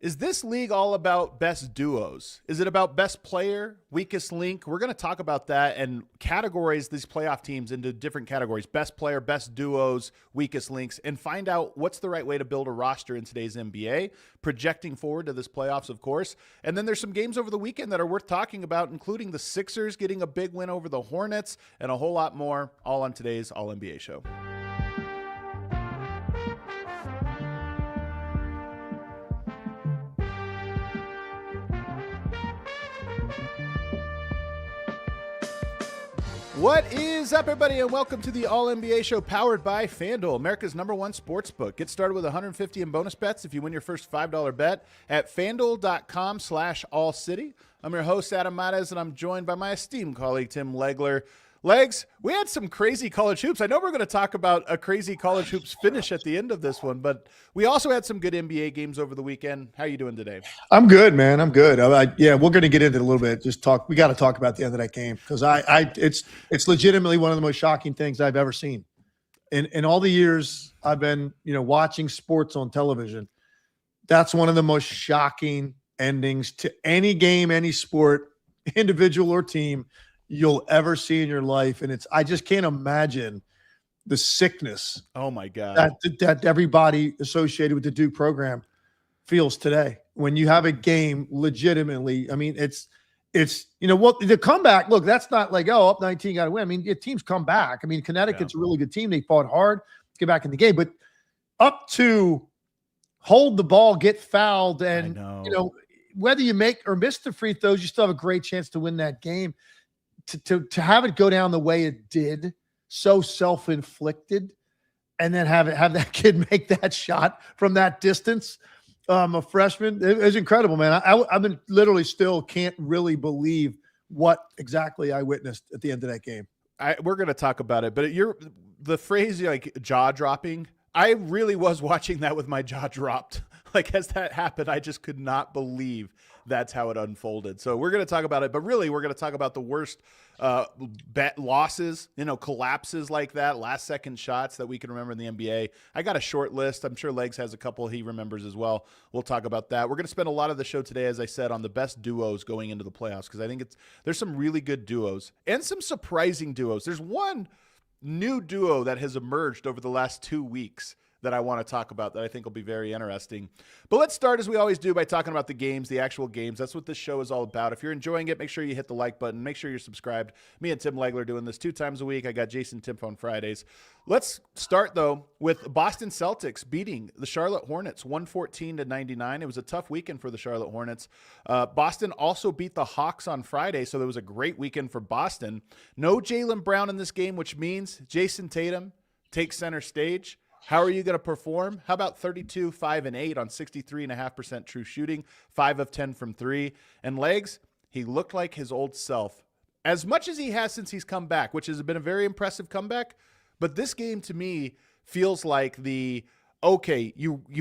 Is this league all about best duos? Is it about best player, weakest link? We're going to talk about that and categorize these playoff teams into different categories: best player, best duos, weakest links, and find out what's the right way to build a roster in today's NBA, projecting forward to this playoffs, of course. And then there's some games over the weekend that are worth talking about, including the Sixers getting a big win over the Hornets and a whole lot more, all on today's All-NBA show. What is up, everybody, and welcome to the All-NBA show powered by FanDuel, America's #1 sportsbook. Get started with $150 in bonus bets if you win your first $5 bet at FanDuel.com/AllCity. I'm your host, Adam Mares, and I'm joined by my esteemed colleague, Tim Legler. Legs, we had some crazy college hoops. I know we're going to talk about a crazy college hoops finish at the end of this one, but we also had some good NBA games over the weekend. How are you doing today? I'm good, man. I'm good. Yeah, we're going to get into it a little bit. We got to talk about the end of that game because it's legitimately one of the most shocking things I've ever seen. In all the years I've been, watching sports on television, that's one of the most shocking endings to any game, any sport, individual or team, you'll ever see in your life. And I just can't imagine the sickness. Oh my God. That everybody associated with the Duke program feels today. When you have a game legitimately, I mean, it's the comeback, look, that's not like, up 19, got to win. I mean, teams come back. I mean, Connecticut's a really good team. They fought hard to get back in the game, but up to hold the ball, get fouled, and whether you make or miss the free throws, you still have a great chance to win that game. To have it go down the way it did, so self-inflicted, and then have that kid make that shot from that distance, a freshman, it was incredible, man. I've been literally still can't really believe what exactly I witnessed at the end of that game. We're going to talk about it, but the phrase like jaw dropping, I really was watching that with my jaw dropped. Like, as that happened, I just could not believe that's how it unfolded. So we're going to talk about it, but really we're going to talk about the worst bet losses, collapses like that, last second shots that we can remember in the NBA. I got a short list. I'm sure Legs has a couple he remembers as well. We'll talk about that. We're going to spend a lot of the show today, as I said, on the best duos going into the playoffs, because I think there's some really good duos and some surprising duos. There's one new duo that has emerged over the last 2 weeks that I want to talk about that I think will be very interesting. But let's start, as we always do, by talking about the games, the actual games. That's what this show is all about. If you're enjoying it, make sure you hit the like button. Make sure you're subscribed. Me and Tim Legler doing this 2 times a week. I got Jayson Tatum on Fridays. Let's start, though, with Boston Celtics beating the Charlotte Hornets 114-99. It was a tough weekend for the Charlotte Hornets. Boston also beat the Hawks on Friday, so there was a great weekend for Boston. No Jalen Brown in this game, which means Jayson Tatum takes center stage. How are you going to perform? How about 32, 5, and 8 on 63.5% true shooting, 5 of 10 from 3? And Legs, he looked like his old self, as much as he has since he's come back, which has been a very impressive comeback. But this game, to me, feels like you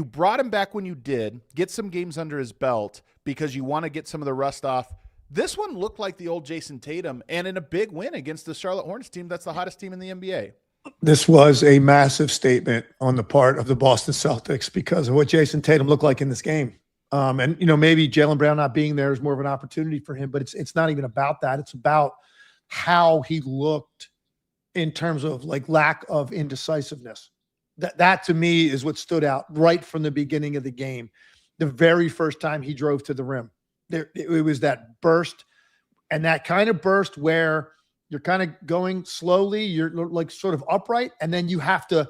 brought him back when you did, get some games under his belt because you want to get some of the rust off. This one looked like the old Jayson Tatum, and in a big win against the Charlotte Hornets team that's the hottest team in the NBA. This was a massive statement on the part of the Boston Celtics because of what Jayson Tatum looked like in this game. And maybe Jalen Brown not being there is more of an opportunity for him, but it's not even about that. It's about how he looked in terms of like lack of indecisiveness. That to me is what stood out right from the beginning of the game. The very first time he drove to the rim, it was that burst, and that kind of burst where you're kind of going slowly, you're like sort of upright, and then you have to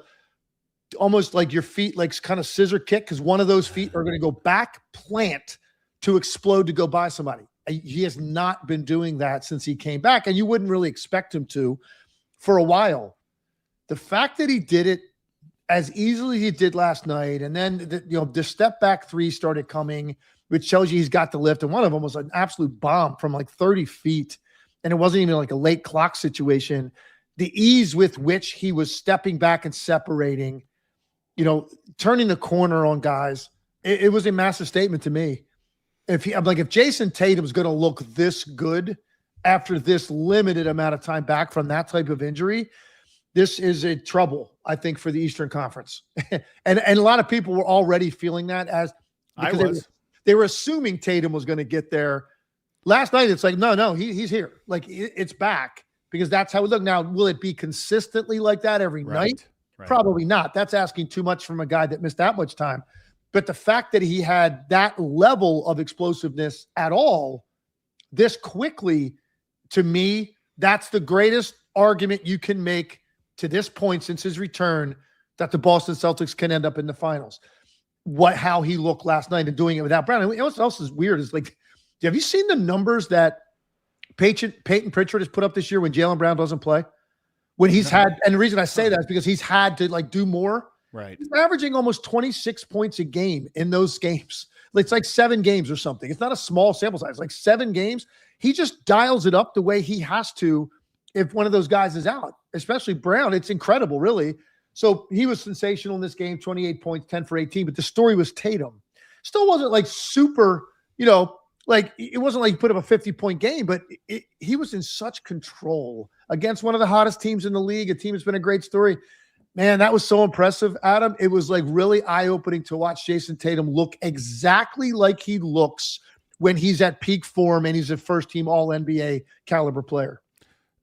almost like your feet like kind of scissor kick because one of those feet are going to go back, plant to explode to go by somebody. He has not been doing that since he came back, and you wouldn't really expect him to for a while. The fact that he did it as easily as he did last night, and then the step back 3 started coming, which tells you he's got the lift, and one of them was an absolute bomb from like 30 feet. And it wasn't even like a late clock situation. The ease with which he was stepping back and separating, turning the corner on guys, it was a massive statement to me. If Jayson Tatum is going to look this good after this limited amount of time back from that type of injury, this is a trouble, I think, for the Eastern Conference. and a lot of people were already feeling that they were assuming Tatum was going to get there. Last night, it's like, no, he's here. Like, it's back because that's how we look. Now, will it be consistently like that every night? Right. Probably not. That's asking too much from a guy that missed that much time. But the fact that he had that level of explosiveness at all this quickly, to me, that's the greatest argument you can make to this point since his return that the Boston Celtics can end up in the finals. How he looked last night and doing it without Brown. And what else is weird is, like, have you seen the numbers that Peyton Pritchard has put up this year when Jalen Brown doesn't play? When he's had, and the reason I say that is because he's had to, like, do more. Right. He's averaging almost 26 points a game in those games. It's like 7 games or something. It's not a small sample size. Like 7 games. He just dials it up the way he has to if one of those guys is out, especially Brown. It's incredible, really. So he was sensational in this game, 28 points, 10 for 18. But the story was Tatum. Still wasn't like super, like it wasn't like he put up a 50-point game, but he was in such control against one of the hottest teams in the league, a team that's been a great story. Man, that was so impressive, Adam. It was like really eye-opening to watch Jayson Tatum look exactly like he looks when he's at peak form and he's a first-team All-NBA caliber player.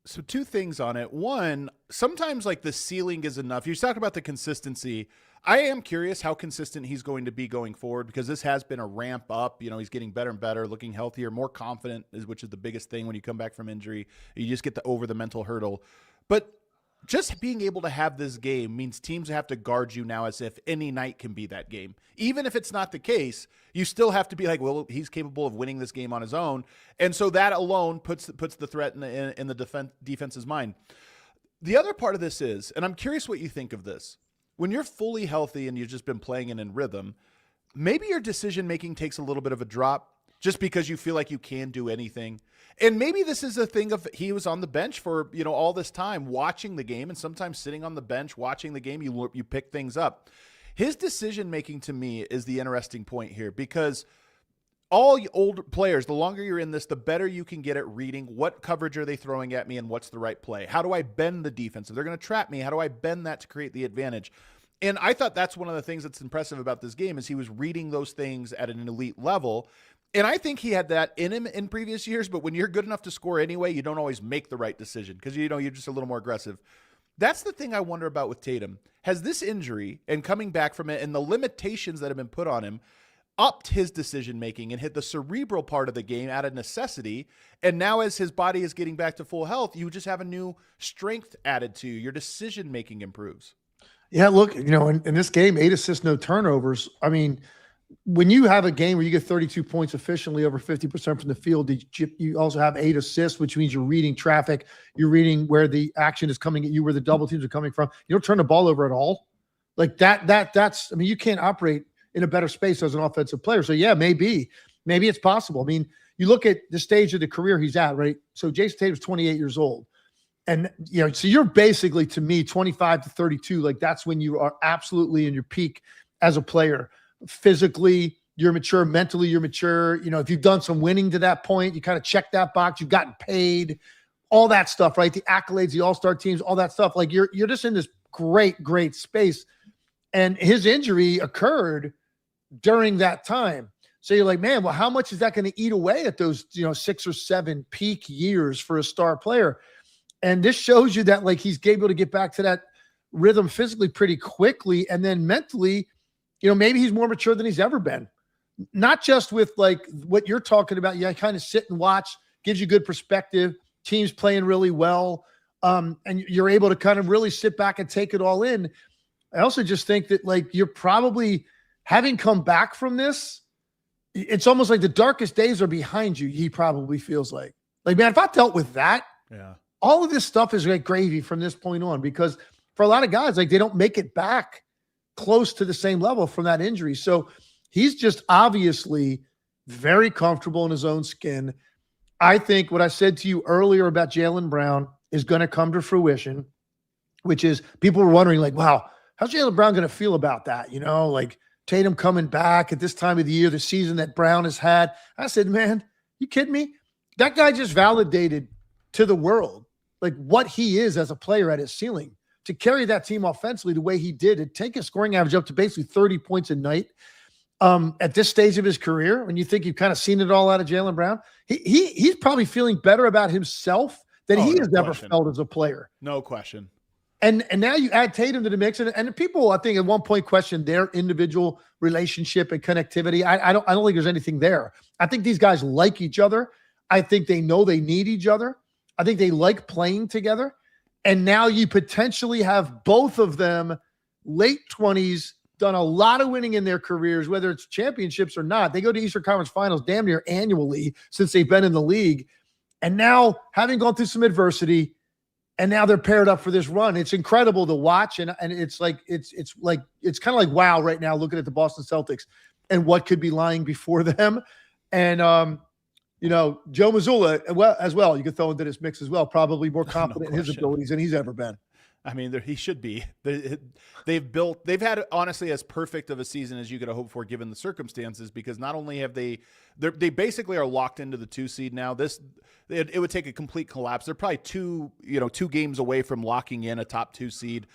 So 2 things on it. One, sometimes like the ceiling is enough. You talk about the consistency. I am curious how consistent he's going to be going forward because this has been a ramp up. He's getting better and better, looking healthier, more confident, which is the biggest thing when you come back from injury. You just get over the mental hurdle. But just being able to have this game means teams have to guard you now as if any night can be that game. Even if it's not the case, you still have to be like, well, he's capable of winning this game on his own. And so that alone puts the threat in the defense's mind. The other part of this is, and I'm curious what you think of this, when you're fully healthy and you've just been playing in rhythm, maybe your decision-making takes a little bit of a drop just because you feel like you can do anything. And maybe this is a thing of he was on the bench for, all this time watching the game, and sometimes sitting on the bench watching the game, you pick things up. His decision-making to me is the interesting point here because all old players, the longer you're in this, the better you can get at reading what coverage are they throwing at me and what's the right play. How do I bend the defense? If they're going to trap me, how do I bend that to create the advantage? And I thought that's one of the things that's impressive about this game is he was reading those things at an elite level. And I think he had that in him in previous years, but when you're good enough to score anyway, you don't always make the right decision because, you're just a little more aggressive. That's the thing I wonder about with Tatum. Has this injury and coming back from it and the limitations that have been put on him upped his decision-making and hit the cerebral part of the game out of necessity? And now as his body is getting back to full health, you just have a new strength added to you. Your decision-making improves. Yeah, look, in this game, 8 assists, no turnovers. I mean, when you have a game where you get 32 points efficiently over 50% from the field, you also have 8 assists, which means you're reading traffic. You're reading where the action is coming at you, where the double teams are coming from. You don't turn the ball over at all. Like that's, you can't operate in a better space as an offensive player. So yeah, maybe it's possible. I mean, you look at the stage of the career he's at, right? So Jayson Tatum's 28 years old. And, so you're basically, to me, 25 to 32, like that's when you are absolutely in your peak as a player. Physically, you're mature. Mentally, you're mature. If you've done some winning to that point, you kind of check that box. You've gotten paid, all that stuff, right? The accolades, the all-star teams, all that stuff. Like you're just in this great space. And his injury occurred during that time. So you're like, man, well, how much is that going to eat away at those, 6 or 7 peak years for a star player? And this shows you that like he's able to get back to that rhythm physically pretty quickly. And then mentally, maybe he's more mature than he's ever been. Not just with like what you're talking about. Yeah, kind of sit and watch, gives you good perspective. Teams playing really well. And you're able to kind of really sit back and take it all in. I also just think that like you're probably having come back from this. It's almost like the darkest days are behind you. He probably feels like, man, if I dealt with that, yeah, all of this stuff is like gravy from this point on, because for a lot of guys, like they don't make it back close to the same level from that injury. So he's just obviously very comfortable in his own skin. I think what I said to you earlier about Jaylen Brown is going to come to fruition, which is people were wondering like, wow, how's Jaylen Brown going to feel about that? Like Tatum coming back at this time of the year, the season that Brown has had. I said, man, you kidding me? That guy just validated to the world like what he is as a player at his ceiling. To carry that team offensively the way he did, to take his scoring average up to basically 30 points a night. At this stage of his career, when you think you've kind of seen it all out of Jaylen Brown, he's probably feeling better about himself than he has ever felt as a player. No question. And now you add Tatum to the mix, and people, I think, at one point questioned their individual relationship and connectivity. I don't think there's anything there. I think these guys like each other. I think they know they need each other. I think they like playing together. And now you potentially have both of them late 20s, done a lot of winning in their careers, whether it's championships or not. They go to Eastern Conference Finals damn near annually since they've been in the league. And now, having gone through some adversity, and now they're paired up for this run. It's incredible to watch, and it's kind of like wow right now looking at the Boston Celtics and what could be lying before them. And Joe Mazzulla as well. You could throw into this mix as well. Probably more confident in his abilities than he's ever been. I mean, he should be. They've had honestly as perfect of a season as you could have hoped for given the circumstances, because not only have they basically are locked into the 2 seed now. It would take a complete collapse. They're probably 2 games away from locking in a top 2 seed.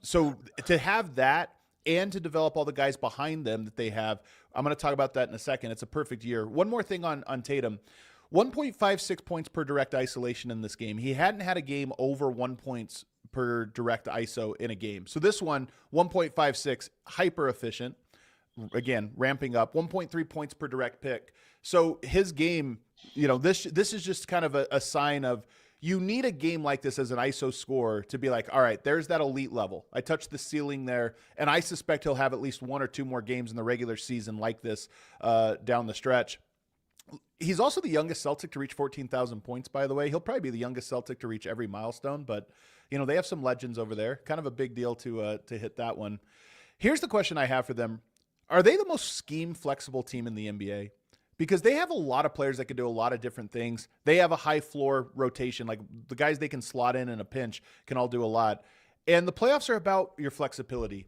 So to have that and to develop all the guys behind them that they have, I'm going to talk about that in a second. It's a perfect year. One more thing on Tatum. 1.56 points per direct isolation in this game. He hadn't had a game over 1 points per direct ISO in a game. So this one, 1.56, hyper efficient. Again, ramping up. 1.3 points per direct pick. So his game, this is just kind of a sign of you need a game like this as an ISO scorer to be like, all right, there's that elite level. I touched the ceiling there, and I suspect he'll have at least 1 or 2 more games in the regular season like this down the stretch. He's also the youngest Celtic to reach 14,000 points, by the way. He'll probably be the youngest Celtic to reach every milestone, but they have some legends over there. Kind of a big deal to hit that one. Here's the question I have for them. Are they the most scheme flexible team in the NBA? Because they have a lot of players that can do a lot of different things. They have a high floor rotation. Like the guys they can slot in a pinch can all do a lot. And the playoffs are about your flexibility.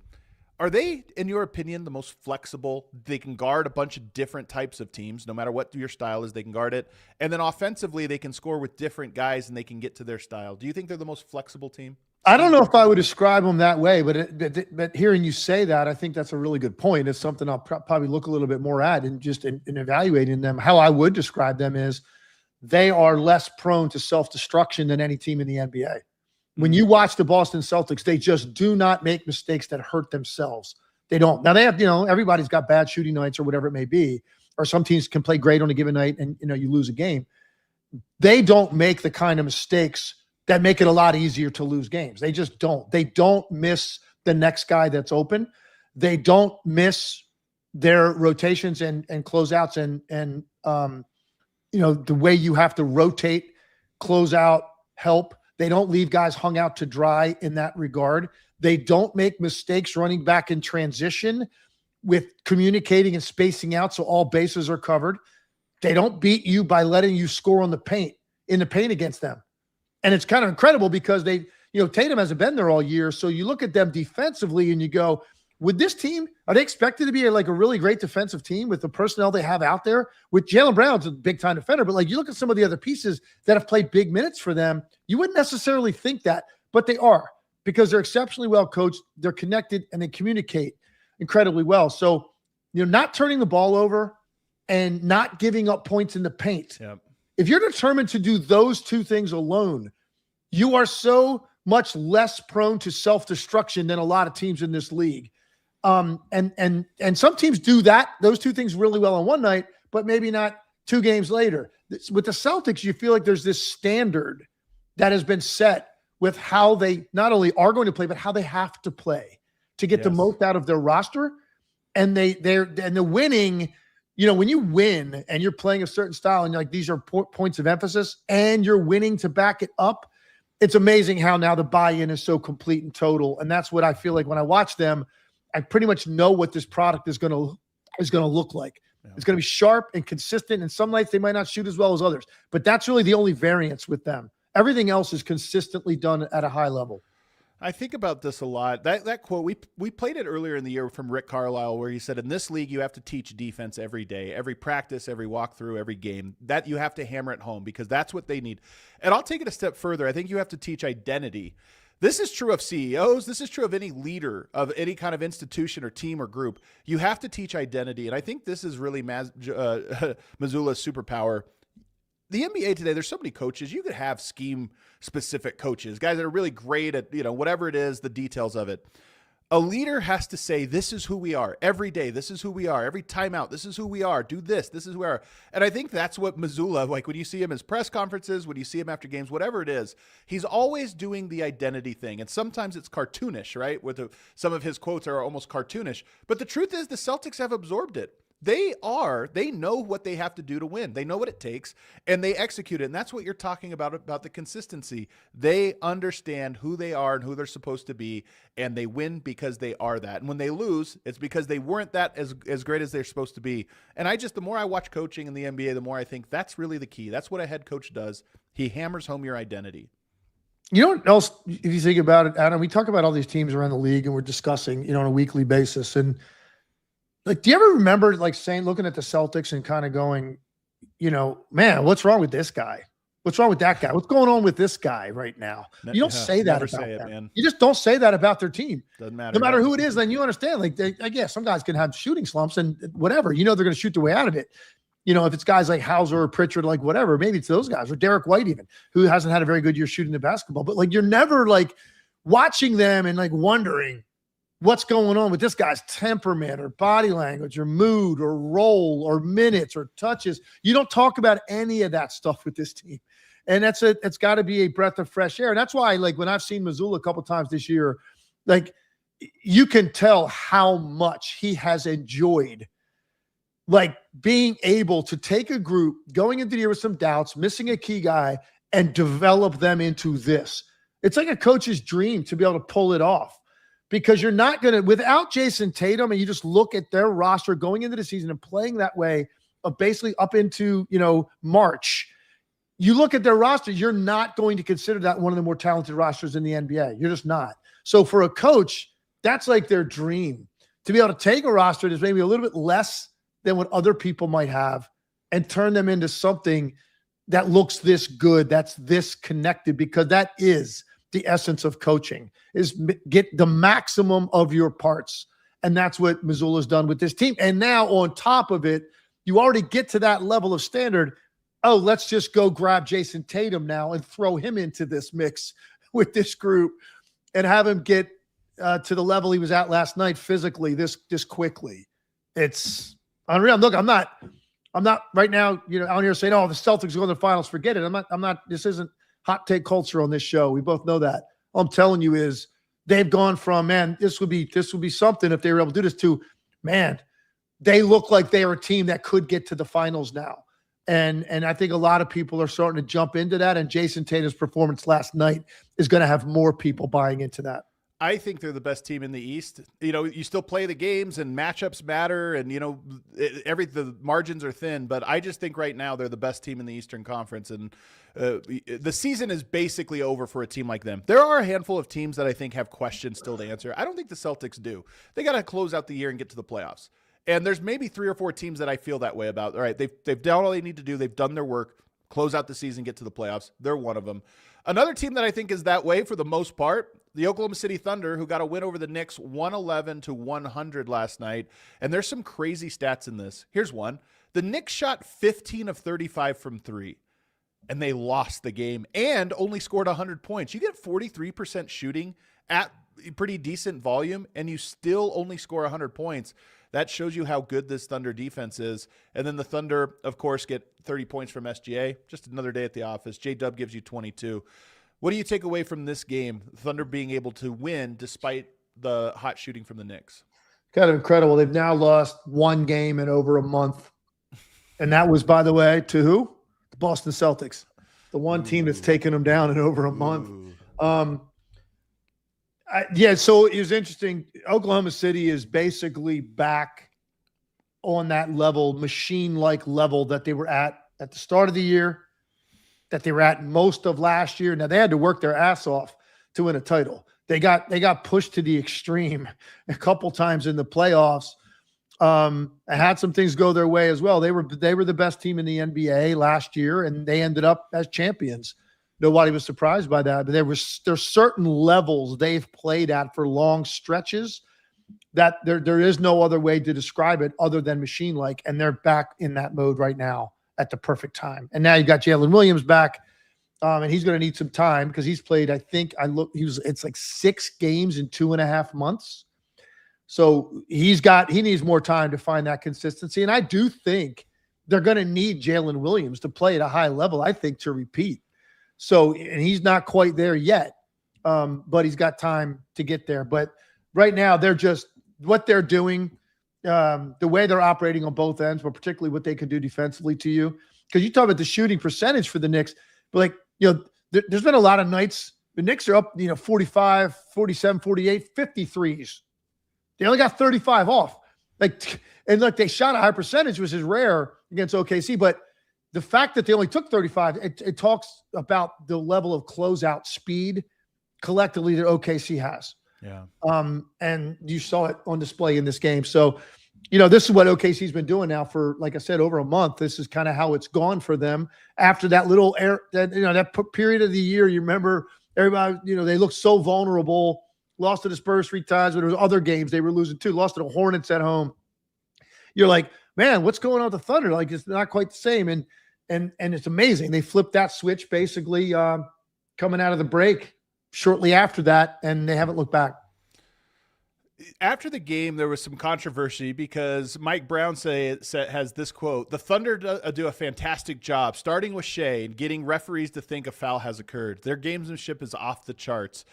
Are they, in your opinion, the most flexible? They can guard a bunch of different types of teams. No matter what your style is, they can guard it. And then offensively, they can score with different guys and they can get to their style. Do you think they're the most flexible team? I don't know if I would describe them that way, but hearing you say that, I think that's a really good point. It's something I'll probably look a little bit more at and just in evaluating them. How I would describe them is they are less prone to self-destruction than any team in the NBA. When you watch the Boston Celtics, they just do not make mistakes that hurt themselves. They don't. Now they have, everybody's got bad shooting nights or whatever it may be, or some teams can play great on a given night and, you lose a game. They don't make the kind of mistakes that make it a lot easier to lose games. They just don't. They don't miss the next guy that's open. They don't miss their rotations and closeouts and the way you have to rotate, close out, help. They don't leave guys hung out to dry in that regard. They don't make mistakes running back in transition with communicating and spacing out so all bases are covered. They don't beat you by letting you score in the paint against them. And it's kind of incredible because Tatum hasn't been there all year. So you look at them defensively and you go, with this team, are they expected to be a really great defensive team with the personnel they have out there? With Jaylen Brown's a big-time defender, but you look at some of the other pieces that have played big minutes for them, you wouldn't necessarily think that, but they are because they're exceptionally well coached, they're connected, and they communicate incredibly well. So, not turning the ball over and not giving up points in the paint. Yep. If you're determined to do those 2 things alone, you are so much less prone to self-destruction than a lot of teams in this league. And some teams do those 2 things really well on one night, but maybe not 2 games later. With the Celtics, you feel like there's this standard that has been set with how they not only are going to play, but how they have to play to get the most out of their roster. And they're winning, when you win and you're playing a certain style and these are points of emphasis and you're winning to back it up, it's amazing how now the buy-in is so complete and total. And that's what I feel like when I watch them. I pretty much know what this product is going to look like. Yeah. It's going to be sharp and consistent. And some nights they might not shoot as well as others, but that's really the only variance with them. Everything else is consistently done at a high level. I think about this a lot. That quote, we played it earlier in the year from Rick Carlisle, where he said, in this league, you have to teach defense every day, every practice, every walkthrough, every game. That you have to hammer it home because that's what they need. And I'll take it a step further. I think you have to teach identity. This is true of CEOs. This is true of any leader of any kind of institution or team or group. You have to teach identity. And I think this is really Mazzulla's superpower. The NBA today, there's so many coaches. You could have scheme-specific coaches, guys that are really great at, whatever it is, the details of it. A leader has to say, this is who we are. Every day, this is who we are. Every timeout, this is who we are. Do this is who we are. And I think that's what Mazzulla, like when you see him as press conferences, when you see him after games, whatever it is, he's always doing the identity thing. And sometimes it's cartoonish, right? Some of his quotes are almost cartoonish. But the truth is the Celtics have absorbed it. They know what they have to do to win. They know what it takes, and they execute it. And that's what you're talking about the consistency. They understand who they are and who they're supposed to be, and they win because they are that. And when they lose, it's because they weren't that as great as they're supposed to be. And the more I watch coaching in the NBA, the more I think that's really the key. That's what a head coach does. He hammers home your identity. You know what else, if you think about it, Adam, we talk about all these teams around the league, and we're discussing, on a weekly basis. And like, do you ever remember looking at the Celtics and kind of going, man, what's wrong with this guy? What's wrong with that guy? What's going on with this guy right now? You don't say that about them. Man. You just don't say that about their team. Doesn't matter. No matter who it is, then you understand. I guess some guys can have shooting slumps and whatever. They're going to shoot their way out of it. If it's guys like Hauser or Pritchard, whatever, maybe it's those guys, or Derek White even, who hasn't had a very good year shooting the basketball. But you're never watching them and wondering what's going on with this guy's temperament or body language or mood or role or minutes or touches. You don't talk about any of that stuff with this team. And it's got to be a breath of fresh air. And that's why, when I've seen Mazzulla a couple times this year, you can tell how much he has enjoyed, being able to take a group, going into the year with some doubts, missing a key guy, and develop them into this. It's like a coach's dream to be able to pull it off. Because you're not going to, without Jayson Tatum, and you just look at their roster going into the season and playing that way, basically up into, March, you look at their roster, you're not going to consider that one of the more talented rosters in the NBA. You're just not. So for a coach, that's their dream, to be able to take a roster that's maybe a little bit less than what other people might have and turn them into something that looks this good, that's this connected, because that is the essence of coaching, is get the maximum of your parts. And that's what Mazzulla's done with this team. And now on top of it, you already get to that level of standard. Oh, let's just go grab Jayson Tatum now and throw him into this mix with this group and have him get to the level he was at last night physically this quickly. It's unreal. Look, I'm not right now, out here saying, oh, the Celtics go to the finals, forget it. I'm not, this isn't hot take culture on this show. We both know that. All I'm telling you is they've gone from, man, this would be something if they were able to do this, to, man, they look like they are a team that could get to the finals now. And I think a lot of people are starting to jump into that. And Jayson Tatum's performance last night is going to have more people buying into that. I think they're the best team in the East. You still play the games and matchups matter, and the margins are thin, but I just think right now they're the best team in the Eastern Conference, and the season is basically over for a team like them. There are a handful of teams that I think have questions still to answer. I don't think the Celtics do. They got to close out the year and get to the playoffs. And there's maybe 3 or 4 teams that I feel that way about. All right, they've done all they need to do. They've done their work. Close out the season, get to the playoffs. They're one of them. Another team that I think is that way for the most part, the Oklahoma City Thunder, who got a win over the Knicks 111-100 last night. And there's some crazy stats in this. Here's one. The Knicks shot 15 of 35 from 3, and they lost the game and only scored 100 points. You get 43% shooting at pretty decent volume, and you still only score 100 points. That shows you how good this Thunder defense is. And then the Thunder, of course, get 30 points from SGA. Just another day at the office. JDub gives you 22. What do you take away from this game? Thunder being able to win despite the hot shooting from the Knicks. Kind of incredible. They've now lost one game in over a month. And that was, by the way, to who? The Boston Celtics. The one team that's taken them down in over a month. So it was interesting. Oklahoma City is basically back on that level, machine-like level that they were at the start of the year, that they were at most of last year. Now, they had to work their ass off to win a title. They got pushed to the extreme a couple times in the playoffs. I had some things go their way as well. They were the best team in the NBA last year, and they ended up as champions. nobody was surprised by that. But there's certain levels they've played at for long stretches that there is no other way to describe it other than machine-like, and they're back in that mode right now at the perfect time. And now you got Jalen Williams back, and he's going to need some time because he's played, it's like 6 games in 2.5 months. So he needs more time to find that consistency. And I do think they're going to need Jalen Williams to play at a high level, I think, to repeat. So, and he's not quite there yet, but he's got time to get there. But right now, they're just what they're doing, the way they're operating on both ends, but particularly what they can do defensively to you. Because you talk about the shooting percentage for the Knicks, but like, there's been a lot of nights the Knicks are up, 45, 47, 48, 53s. They only got 35 off. And look, they shot a high percentage, which is rare against OKC. But the fact that they only took 35, it talks about the level of closeout speed collectively that OKC has. Yeah. And you saw it on display in this game. So, this is what OKC's been doing now for, like I said, over a month. This is kind of how it's gone for them after that little that period of the year. You remember everybody, they looked so vulnerable. Lost to the Spurs 3 times, but there was other games they were losing too. Lost to the Hornets at home. You're like, man, what's going on with the Thunder? Like, it's not quite the same. And it's amazing. They flipped that switch basically coming out of the break shortly after that, and they haven't looked back. After the game, there was some controversy because Mike Brown has this quote: "The Thunder do a fantastic job, starting with Shai and getting referees to think a foul has occurred. Their gamesmanship is off the charts."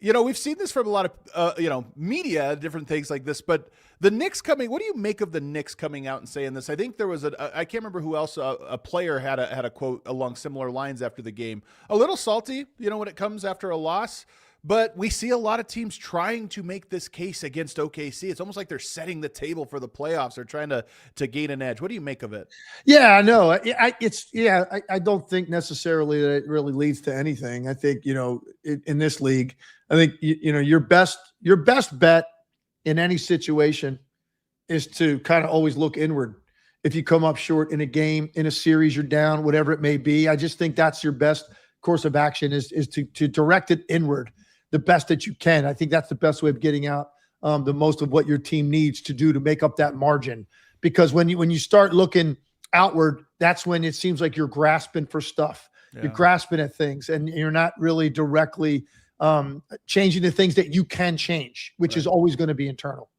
We've seen this from a lot of, media, different things like this, but the Knicks what do you make of the Knicks coming out and saying this? I think there was I can't remember who else, a player had a quote along similar lines after the game. A little salty, when it comes after a loss, but we see a lot of teams trying to make this case against OKC. It's almost like they're setting the table for the playoffs. They're trying to gain an edge. What do you make of it? Yeah, I know. I don't think necessarily that it really leads to anything. I think, in this league, I think, your best bet in any situation is to kind of always look inward. If you come up short in a game, in a series, you're down, whatever it may be. I just think that's your best course of action is to direct it inward the best that you can. I think that's the best way of getting out the most of what your team needs to do to make up that margin. Because when you start looking outward, that's when it seems like you're grasping for stuff. Yeah. You're grasping at things, and you're not really directly changing the things that you can change, which is always going to be internal.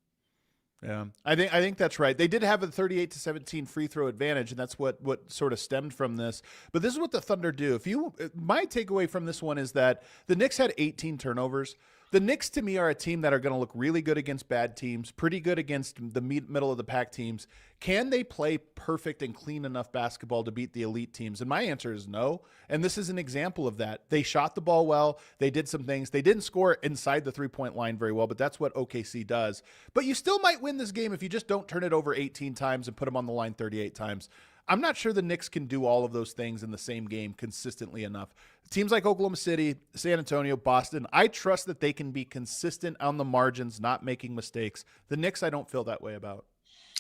Yeah, I think that's right. They did have a 38-17 free throw advantage, and that's what sort of stemmed from this. But this is what the Thunder do. My takeaway from this one is that the Knicks had 18 turnovers. The Knicks, to me, are a team that are going to look really good against bad teams, pretty good against the middle of the pack teams. Can they play perfect and clean enough basketball to beat the elite teams? And my answer is no. And this is an example of that. They shot the ball well. They did some things. They didn't score inside the three-point line very well, but that's what OKC does. But you still might win this game if you just don't turn it over 18 times and put them on the line 38 times. I'm not sure the Knicks can do all of those things in the same game consistently enough. Teams like Oklahoma City, San Antonio, Boston, I trust that they can be consistent on the margins, not making mistakes. The Knicks, I don't feel that way about.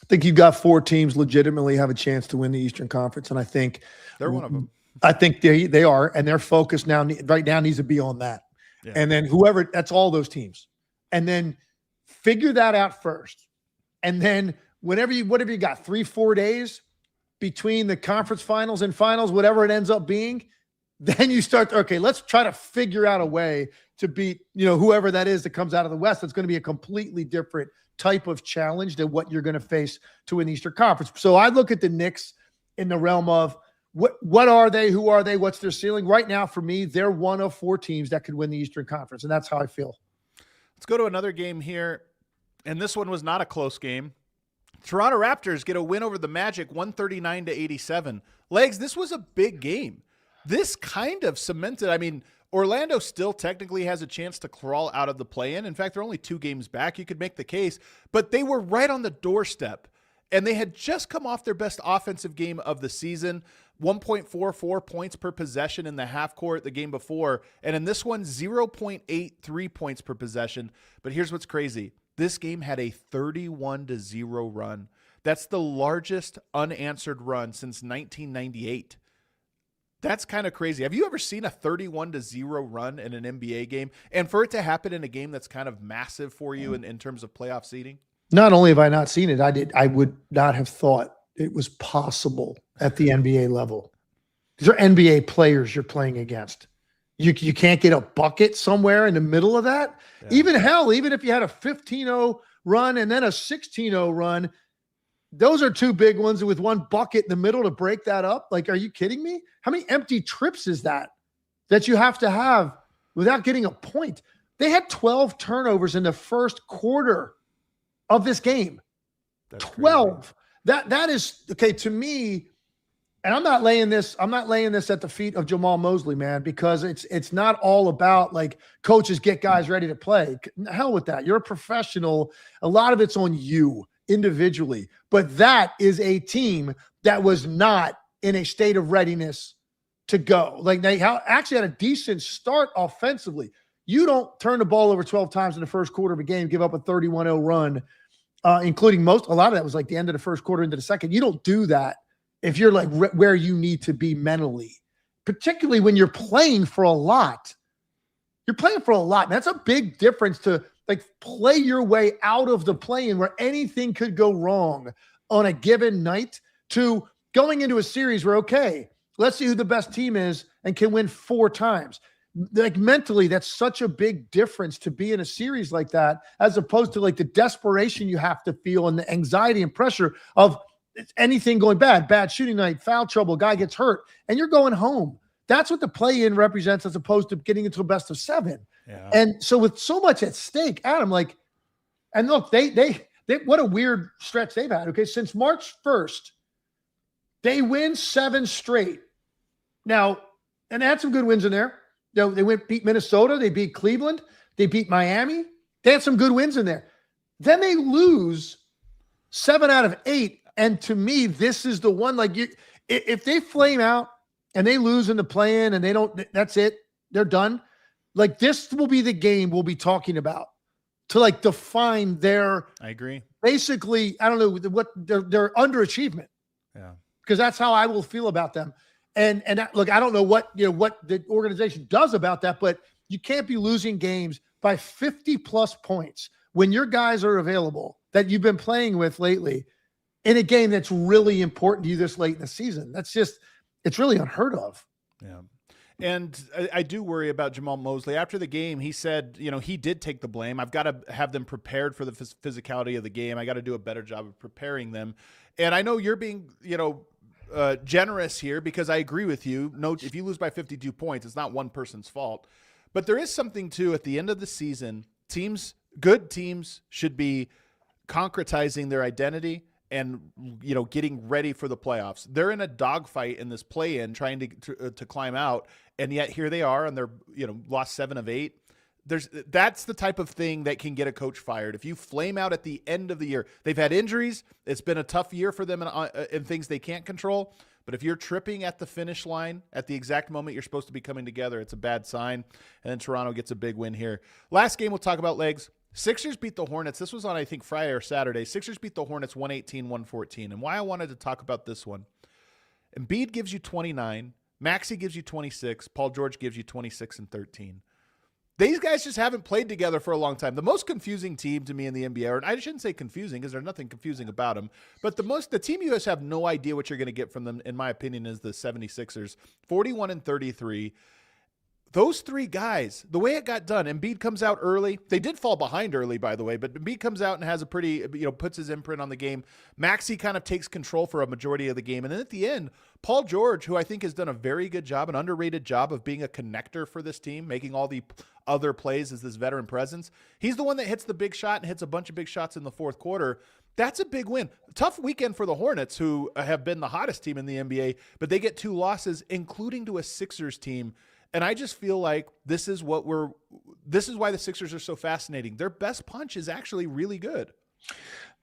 I think you've got 4 teams legitimately have a chance to win the Eastern Conference, and I think they're one of them. I think they are, and their focus right now needs to be on that. Yeah. And then that's all those teams. And then figure that out first. And then whatever you got, 3-4 days between the conference finals and finals, whatever it ends up being, then you start, okay, let's try to figure out a way to beat, whoever that is that comes out of the West. That's going to be a completely different type of challenge than what you're going to face to win the Eastern Conference. So I look at the Knicks in the realm of what are they? Who are they? What's their ceiling? Right now, for me, they're one of 4 teams that could win the Eastern Conference, and that's how I feel. Let's go to another game here, and this one was not a close game. Toronto Raptors get a win over the Magic, 139-87. Legs, this was a big game. This kind of cemented, Orlando still technically has a chance to crawl out of the play-in. In fact, they're only 2 games back. You could make the case, but they were right on the doorstep, and they had just come off their best offensive game of the season, 1.44 points per possession in the half court the game before, and in this one, 0.83 points per possession. But here's what's crazy. This game had a 31-0 run. That's the largest unanswered run since 1998. That's kind of crazy. Have you ever seen a 31-0 run in an NBA game? And for it to happen in a game that's kind of massive for you in terms of playoff seeding? Not only have I not seen it, I would not have thought it was possible at the NBA level. These are NBA players you're playing against. You can't get a bucket somewhere in the middle of that. Yeah. Even if you had a 15-0 run and then a 16-0 run, those are two big ones with one bucket in the middle to break that up. Like, are you kidding me? How many empty trips is that you have to have without getting a point? They had 12 turnovers in the first quarter of this game. That's 12. Crazy. That is okay to me. And I'm not laying this at the feet of Jamal Mosley, man, because it's not all about like coaches get guys ready to play. Hell with that. You're a professional. A lot of it's on you individually. But that is a team that was not in a state of readiness to go. Like they actually had a decent start offensively. You don't turn the ball over 12 times in the first quarter of a game, give up a 31-0 run, including a lot of that was like the end of the first quarter into the second. You don't do that if you're like where you need to be mentally, particularly when you're playing for a lot. You're playing for a lot. And that's a big difference to like play your way out of the play-in where anything could go wrong on a given night to going into a series where, okay, let's see who the best team is and can win 4 times. Like mentally, that's such a big difference to be in a series like that, as opposed to like the desperation you have to feel and the anxiety and pressure of anything going bad shooting night, foul trouble, guy gets hurt, and you're going home. That's what the play-in represents as opposed to getting into a best of 7. Yeah. And so with so much at stake, Adam, like, and look, they what a weird stretch they've had. Okay. Since March 1st, they win 7 straight. Now, and they had some good wins in there. You know, they beat Minnesota. They beat Cleveland. They beat Miami. They had some good wins in there. Then they lose 7 out of 8. And to me, this is the one, like, if they flame out and they lose in the play-in and they don't, that's it. They're done. Like, this will be the game we'll be talking about to like define their, I agree. Basically, I don't know what their underachievement. Yeah. Because that's how I will feel about them. And look, I don't know what the organization does about that, but you can't be losing games by 50 plus points when your guys are available that you've been playing with lately in a game that's really important to you this late in the season. It's really unheard of. Yeah. And I do worry about Jamal Mosley. After the game, he said, he did take the blame. I've got to have them prepared for the physicality of the game. I got to do a better job of preparing them. And I know you're being, generous here because I agree with you. No, if you lose by 52 points, it's not one person's fault. But there is something too at the end of the season. Good teams should be concretizing their identity and getting ready for the playoffs. They're in a dogfight in this play-in, trying to climb out, and yet here they are, and they're lost 7 of 8. That's the type of thing that can get a coach fired. If you flame out at the end of the year, they've had injuries. It's been a tough year for them in things they can't control. But if you're tripping at the finish line at the exact moment you're supposed to be coming together, it's a bad sign. And then Toronto gets a big win here. Last game we'll talk about, legs. Sixers beat the Hornets. This was on, I think, Friday or Saturday. Sixers beat the Hornets 118-114. And why I wanted to talk about this one, Embiid gives you 29. Maxey gives you 26. Paul George gives you 26 and 13. These guys just haven't played together for a long time. The most confusing team to me in the NBA, or I shouldn't say confusing because there's nothing confusing about them, but the team you guys have no idea what you're going to get from them, in my opinion, is the 76ers. 41 and 33. Those 3 guys, the way it got done, Embiid comes out early. They did fall behind early, by the way, but Embiid comes out and has a pretty, puts his imprint on the game. Maxey kind of takes control for a majority of the game. And then at the end, Paul George, who I think has done a very good job, an underrated job of being a connector for this team, making all the other plays as this veteran presence. He's the one that hits the big shot and hits a bunch of big shots in the fourth quarter. That's a big win. Tough weekend for the Hornets, who have been the hottest team in the NBA, but they get 2 losses, including to a Sixers team. And I just feel like this is why the Sixers are so fascinating. Their best punch is actually really good.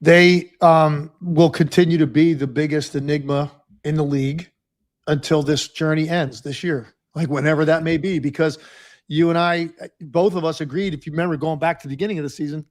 They will continue to be the biggest enigma in the league until this journey ends this year, like whenever that may be, because you and I, both of us agreed, if you remember going back to the beginning of the season,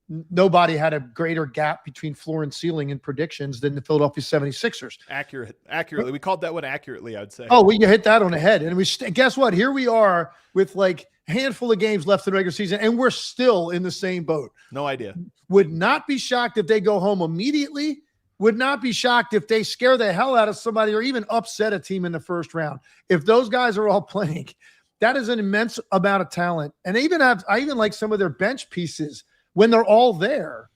nobody had a greater gap between floor and ceiling in predictions than the Philadelphia 76ers. Accurately. We called that one accurately, I'd say. Oh, well, you hit that on the head. And guess what? Here we are with like a handful of games left in the regular season, and we're still in the same boat. No idea. Would not be shocked if they go home immediately. Would not be shocked if they scare the hell out of somebody or even upset a team in the first round. If those guys are all playing, that is an immense amount of talent. And I even like some of their bench pieces when they're all there.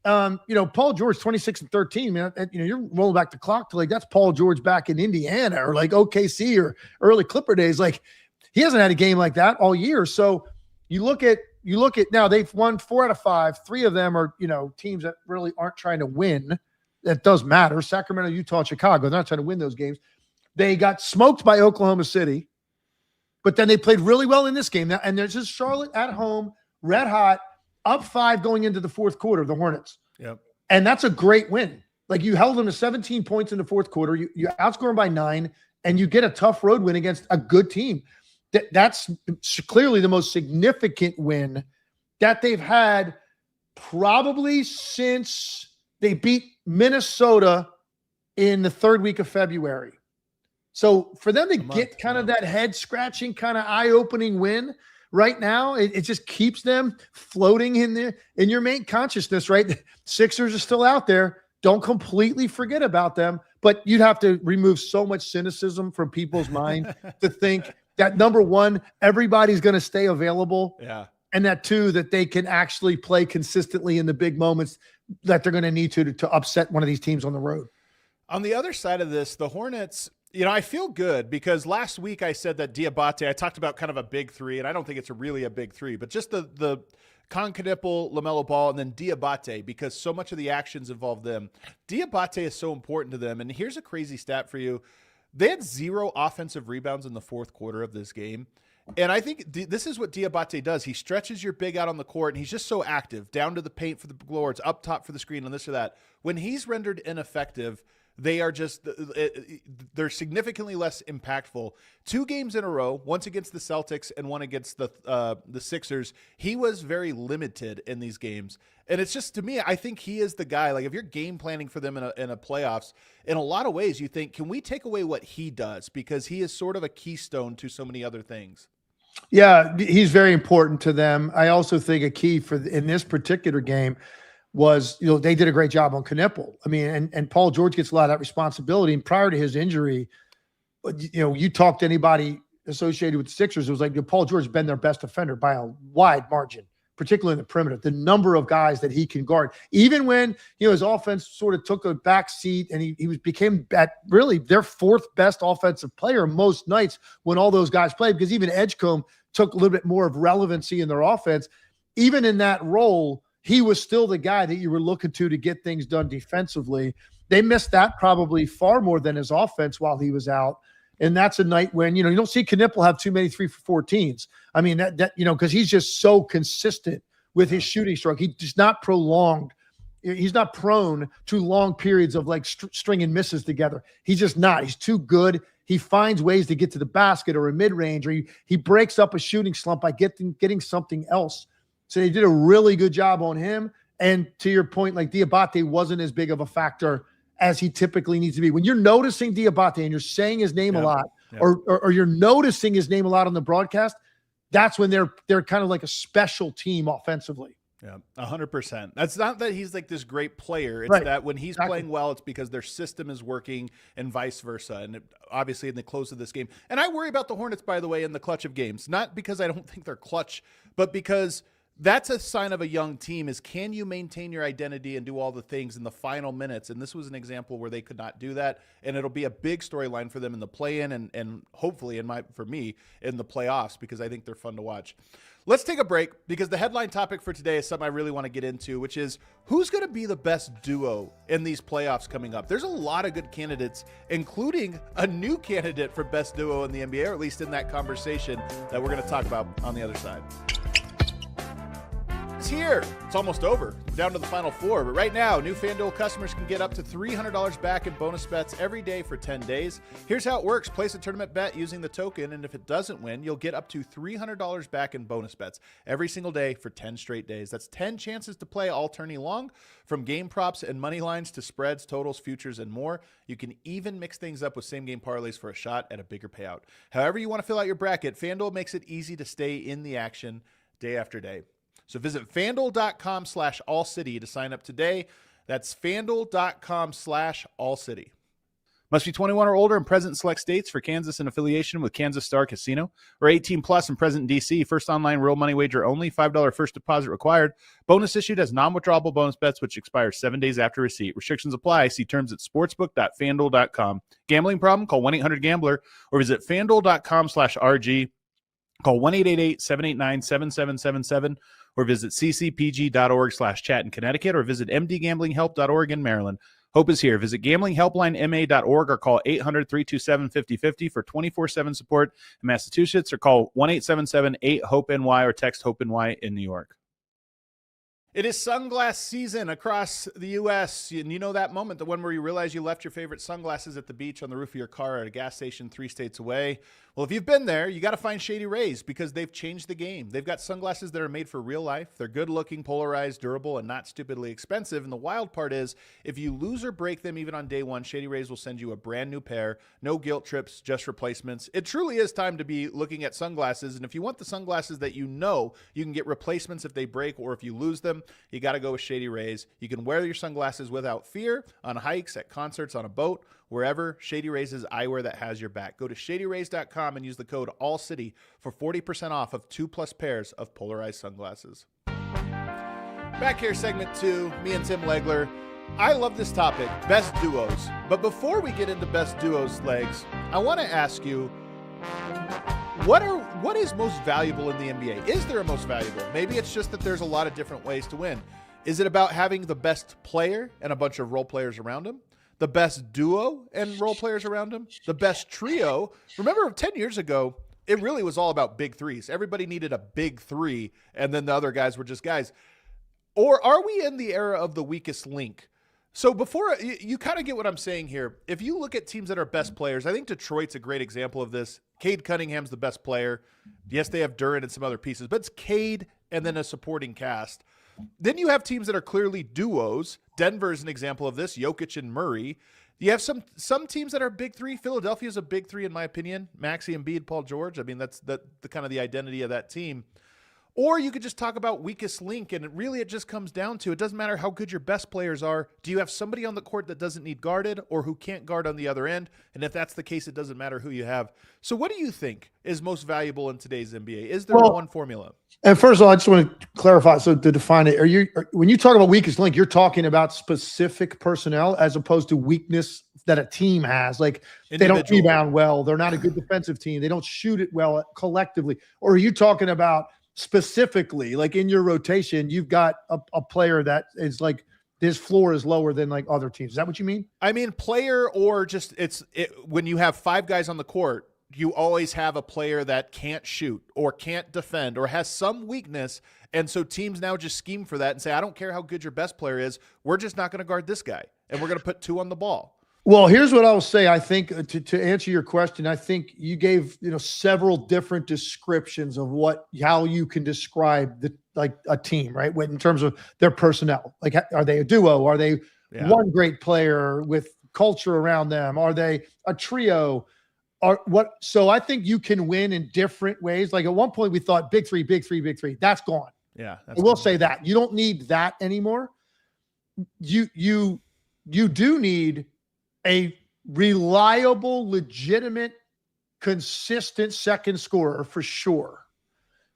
Paul George, 26 and 13, man, you're rolling back the clock to like, that's Paul George back in Indiana or like OKC or early Clipper days. Like, he hasn't had a game like that all year. So you look at now, they've won 4 out of 5. 3 of them are, teams that really aren't trying to win. That does matter. Sacramento, Utah, Chicago, they're not trying to win those games. They got smoked by Oklahoma City, but then they played really well in this game. Now, and there's just Charlotte at home, red hot, up 5 going into the fourth quarter, the Hornets. Yep. And that's a great win. Like, you held them to 17 points in the fourth quarter. You outscore them by 9, and you get a tough road win against a good team. That's clearly the most significant win that they've had probably since they beat Minnesota in the 3rd week of February. So for them to get kind of that head-scratching, kind of eye-opening win right now, it just keeps them floating in your main consciousness, right? Sixers are still out there. Don't completely forget about them, but you'd have to remove so much cynicism from people's mind to think that, number one, everybody's going to stay available. Yeah. And that, 2, that they can actually play consistently in the big moments that they're going to need to upset one of these teams on the road. On the other side of this, the Hornets, I feel good because last week I said that Diabate, I talked about kind of a big 3, and I don't think it's really a big 3, but just the Concadipple, LaMelo Ball, and then Diabate, because so much of the actions involve them. Diabate is so important to them, and here's a crazy stat for you. They had 0 offensive rebounds in the fourth quarter of this game. And I think this is what Diabate does. He stretches your big out on the court, and he's just so active, down to the paint for the boards, up top for the screen, and this or that. When he's rendered ineffective, they're significantly less impactful. 2 games in a row, once against the Celtics and one against the Sixers, he was very limited in these games. And it's just, to me, I think he is the guy. Like, if you're game planning for them in a playoffs, in a lot of ways, you think, can we take away what he does? Because he is sort of a keystone to so many other things. Yeah, he's very important to them. I also think a key in this particular game was, they did a great job on Knipple. I mean, and Paul George gets a lot of that responsibility. And prior to his injury, you talk to anybody associated with the Sixers, it was like, Paul George has been their best defender by a wide margin, particularly in the perimeter. The number of guys that he can guard, even when his offense sort of took a back seat, and he became at really their 4th best offensive player most nights when all those guys played, because even Edgecombe took a little bit more of relevancy in their offense. Even in that role, he was still the guy that you were looking to get things done defensively. They missed that probably far more than his offense while he was out. And that's a night when, you don't see Knipple have too many 3 for 14s. I mean, because he's just so consistent with his shooting stroke. He's not prolonged. He's not prone to long periods of like stringing misses together. He's just not. He's too good. He finds ways to get to the basket or a mid-range, or he breaks up a shooting slump by getting something else. So they did a really good job on him. And to your point, like, Diabate wasn't as big of a factor as he typically needs to be. When you're noticing Diabate and you're saying his name a lot, or you're noticing his name a lot on the broadcast, that's when they're kind of like a special team offensively. Yeah, 100%. That's not that he's like this great player. It's that when he's playing well, it's because their system is working and vice versa. And obviously in the close of this game. And I worry about the Hornets, by the way, in the clutch of games. Not because I don't think they're clutch, but because that's a sign of a young team is, can you maintain your identity and do all the things in the final minutes? And this was an example where they could not do that. And it'll be a big storyline for them in the play-in and hopefully for me in the playoffs, because I think they're fun to watch. Let's take a break, because the headline topic for today is something I really want to get into, which is who's going to be the best duo in these playoffs coming up. There's a lot of good candidates, including a new candidate for best duo in the NBA, or at least in that conversation that we're going to talk about on the other side. here. It's almost over. We're down to the final four. But right now, new FanDuel customers can get up to $300 back in bonus bets every day for 10 days. Here's how it works. Place a tournament bet using the token, and if it doesn't win, you'll get up to $300 back in bonus bets every single day for 10 straight days. That's 10 chances to play all tourney long, from game props and money lines to spreads, totals, futures, and more. You can even mix things up with same-game parlays for a shot at a bigger payout. However you want to fill out your bracket, FanDuel makes it easy to stay in the action day after day. So visit FanDuel.com/AllCity to sign up today. That's FanDuel.com/AllCity. Must be 21 or older and present in select states. For Kansas in affiliation with Kansas Star Casino, or 18 plus and present in D.C. First online real money wager only. $5 first deposit required. Bonus issued as non-withdrawable bonus bets, which expire 7 days after receipt. Restrictions apply. See terms at sportsbook.fanduel.com. Gambling problem? Call 1-800-GAMBLER or visit FanDuel.com/RG. Call 1-888-789-7777 or visit ccpg.org/chat in Connecticut or visit mdgamblinghelp.org in Maryland. Hope is here. Visit gamblinghelplinema.org or call 800-327-5050 for 24/7 support in Massachusetts or call 1-877-8-HOPE-NY or text HOPE-NY in New York. It is sunglass season across the U.S. And you know that moment, the one where you realize you left your favorite sunglasses at the beach, on the roof of your car, at a gas station 3 states away. Well, if you've been there, you got to find Shady Rays because they've changed the game. They've got sunglasses that are made for real life. They're good looking, polarized, durable, and not stupidly expensive. And the wild part is, if you lose or break them even on day one, Shady Rays will send you a brand new pair. No guilt trips, just replacements. It truly is time to be looking at sunglasses. And if you want the sunglasses that you know you can get replacements if they break or if you lose them, you got to go with Shady Rays. You can wear your sunglasses without fear on hikes, at concerts, on a boat, wherever. Shady Rays is eyewear that has your back. Go to shadyrays.com and use the code ALLCITY for 40% off of 2+ pairs of polarized sunglasses. Back here, segment 2, me and Tim Legler. I love this topic, best duos. But before we get into best duos, Legs, I want to ask you, what is most valuable in the NBA? Is there a most valuable? Maybe it's just that there's a lot of different ways to win. Is it about having the best player and a bunch of role players around him? The best duo and role players around him? The best trio? Remember 10 years ago, it really was all about big threes. Everybody needed a big three, and then the other guys were just guys. Or are we in the era of the weakest link? So before you kind of get what I'm saying here. If you look at teams that are best players, I think Detroit's a great example of this. Cade Cunningham's the best player. Yes, they have Duren and some other pieces, but it's Cade and then a supporting cast. Then you have teams that are clearly duos. Denver is an example of this. Jokic and Murray. You have some teams that are big three. Philadelphia's a big three in my opinion. Maxey Embiid, Paul George. I mean, that's the kind of the identity of that team. Or you could just talk about weakest link, and it just comes down to, it doesn't matter how good your best players are. Do you have somebody on the court that doesn't need guarded or who can't guard on the other end? And if that's the case, it doesn't matter who you have. So what do you think is most valuable in today's NBA? Is there one formula? And first of all, I just want to clarify. So to define it, when you talk about weakest link, you're talking about specific personnel as opposed to weakness that a team has. Like they don't rebound well. They're not a good defensive team. They don't shoot it well collectively. Or are you talking about specifically, like in your rotation, you've got a player that is like his floor is lower than like other teams? Is that what you mean? I mean, player, or just when you have 5 guys on the court, you always have a player that can't shoot or can't defend or has some weakness. And so teams now just scheme for that and say, I don't care how good your best player is. We're just not going to guard this guy. And we're going to put 2 on the ball. Well, here's what I will say. I think to answer your question, I think you gave several different descriptions of how you can describe a team, right? In terms of their personnel, like are they a duo? Are they one great player with culture around them? Are they a trio? Or what? So I think you can win in different ways. Like at one point we thought big three. That's gone. Yeah, I will say that you don't need that anymore. You do need a reliable, legitimate, consistent second scorer for sure.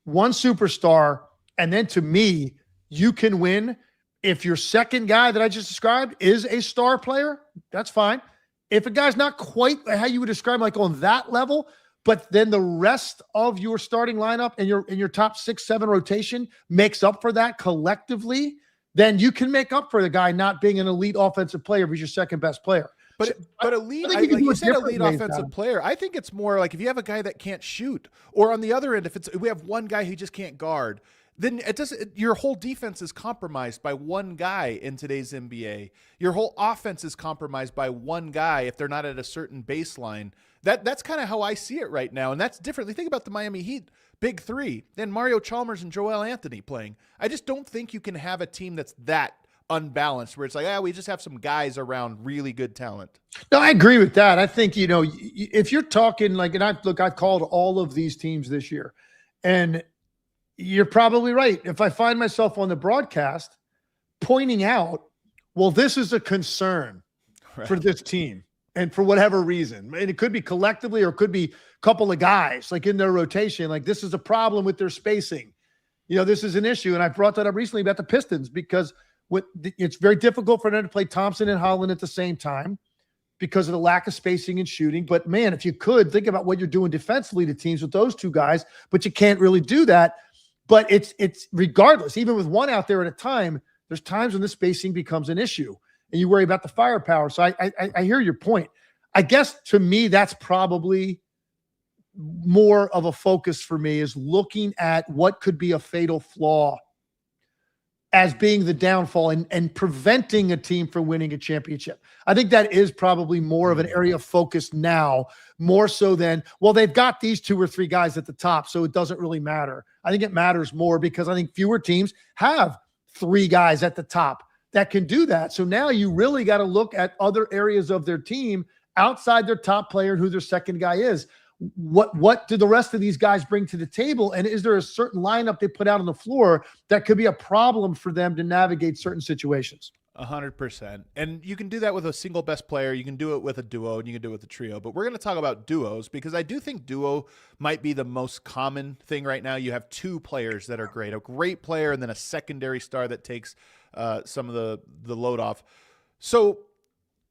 One superstar, and then to me, you can win if your second guy that I just described is a star player. That's fine. If a guy's not quite how you would describe, like on that level, but then the rest of your starting lineup and your top 6-7 rotation makes up for that collectively, then you can make up for the guy not being an elite offensive player if he's your second best player. But elite, like you said, elite offensive player. I think it's more like if you have a guy that can't shoot, or on the other end, we have one guy who just can't guard. then it doesn't. Your whole defense is compromised by one guy in today's NBA. Your whole offense is compromised by one guy if they're not at a certain baseline. That's kind of how I see it right now, and that's different. Think about the Miami Heat big three, then Mario Chalmers and Joel Anthony playing. I just don't think you can have a team that's that unbalanced where it's like, we just have some guys around really good talent. No, I agree with that. I think, if you're talking like, and I've called all of these teams this year, and you're probably right. If I find myself on the broadcast pointing out, well, this is a concern for this team and for whatever reason, and it could be collectively or it could be a couple of guys like in their rotation, like this is a problem with their spacing. This is an issue. And I brought that up recently about the Pistons because it's very difficult for them to play Thompson and Holland at the same time because of the lack of spacing and shooting. But man, if you could think about what you're doing defensively to teams with those two guys, but you can't really do that. But it's regardless, even with one out there at a time, there's times when the spacing becomes an issue and you worry about the firepower. So I hear your point. I guess to me, that's probably more of a focus for me is looking at what could be a fatal flaw as being the downfall and preventing a team from winning a championship. I think that is probably more of an area of focus now, more so than, well, they've got these 2 or 3 guys at the top, so it doesn't really matter. I think it matters more because I think fewer teams have 3 guys at the top that can do that. So now you really got to look at other areas of their team outside their top player and who their second guy is. What do the rest of these guys bring to the table? And is there a certain lineup they put out on the floor that could be a problem for them to navigate certain situations? 100%. And you can do that with a single best player. You can do it with a duo and you can do it with a trio, but we're going to talk about duos because I do think duo might be the most common thing right now. You have 2 players that are great, a great player and then a secondary star that takes some of the load off. So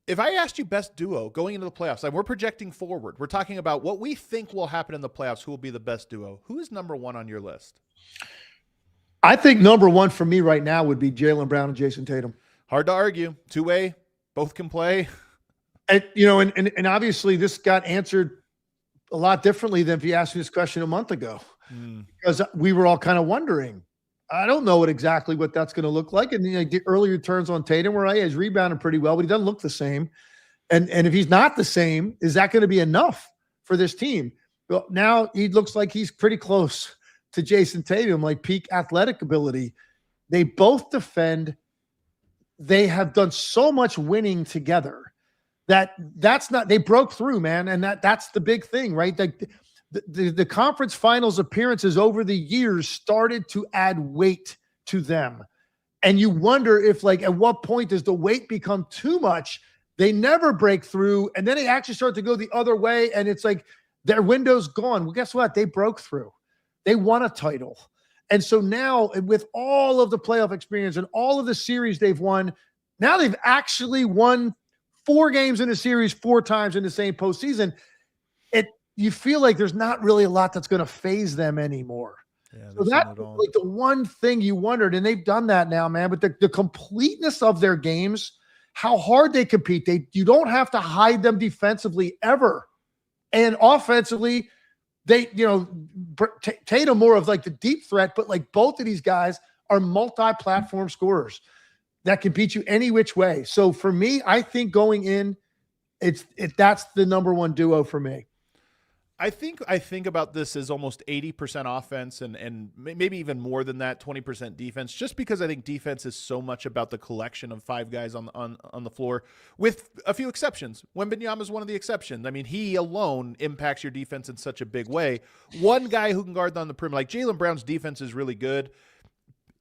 if I asked you best duo going into the playoffs, and we're projecting forward, we're talking about what we think will happen in the playoffs, who will be the best duo. Who is number 1 on your list? I think number 1 for me right now would be Jaylen Brown and Jayson Tatum. Hard to argue. 2-way, both can play. And, and obviously this got answered a lot differently than if you asked me this question a month ago, because we were all kind of wondering. I don't know exactly what that's going to look like. And the early returns on Tatum where he's rebounding pretty well, but he doesn't look the same. And if he's not the same, is that going to be enough for this team? Well, now he looks like he's pretty close to Jayson Tatum, like peak athletic ability. They both defend. They have done so much winning together that's not, they broke through, man. And that's the big thing, right? The conference finals appearances over the years started to add weight to them. And you wonder if at what point does the weight become too much? They never break through. And then they actually start to go the other way. And it's like their window's gone. Well, guess what? They broke through. They won a title. And so now with all of the playoff experience and all of the series they've won, now they've actually won 4 games in a series 4 times in the same postseason. You feel like there's not really a lot that's going to phase them anymore. Yeah, so that's like the one thing you wondered, and they've done that now, man. But the completeness of their games, how hard they compete, you don't have to hide them defensively ever. And offensively, Tatum more of like the deep threat, but like both of these guys are multi-platform scorers that can beat you any which way. So for me, I think going in, that's the number 1 duo for me. I think about this as almost 80% offense and maybe even more than that, 20% defense, just because I think defense is so much about the collection of 5 guys on the floor, with a few exceptions. Wemby is one of the exceptions. I mean, he alone impacts your defense in such a big way. One guy who can guard on the perimeter, like Jaylen Brown's defense is really good.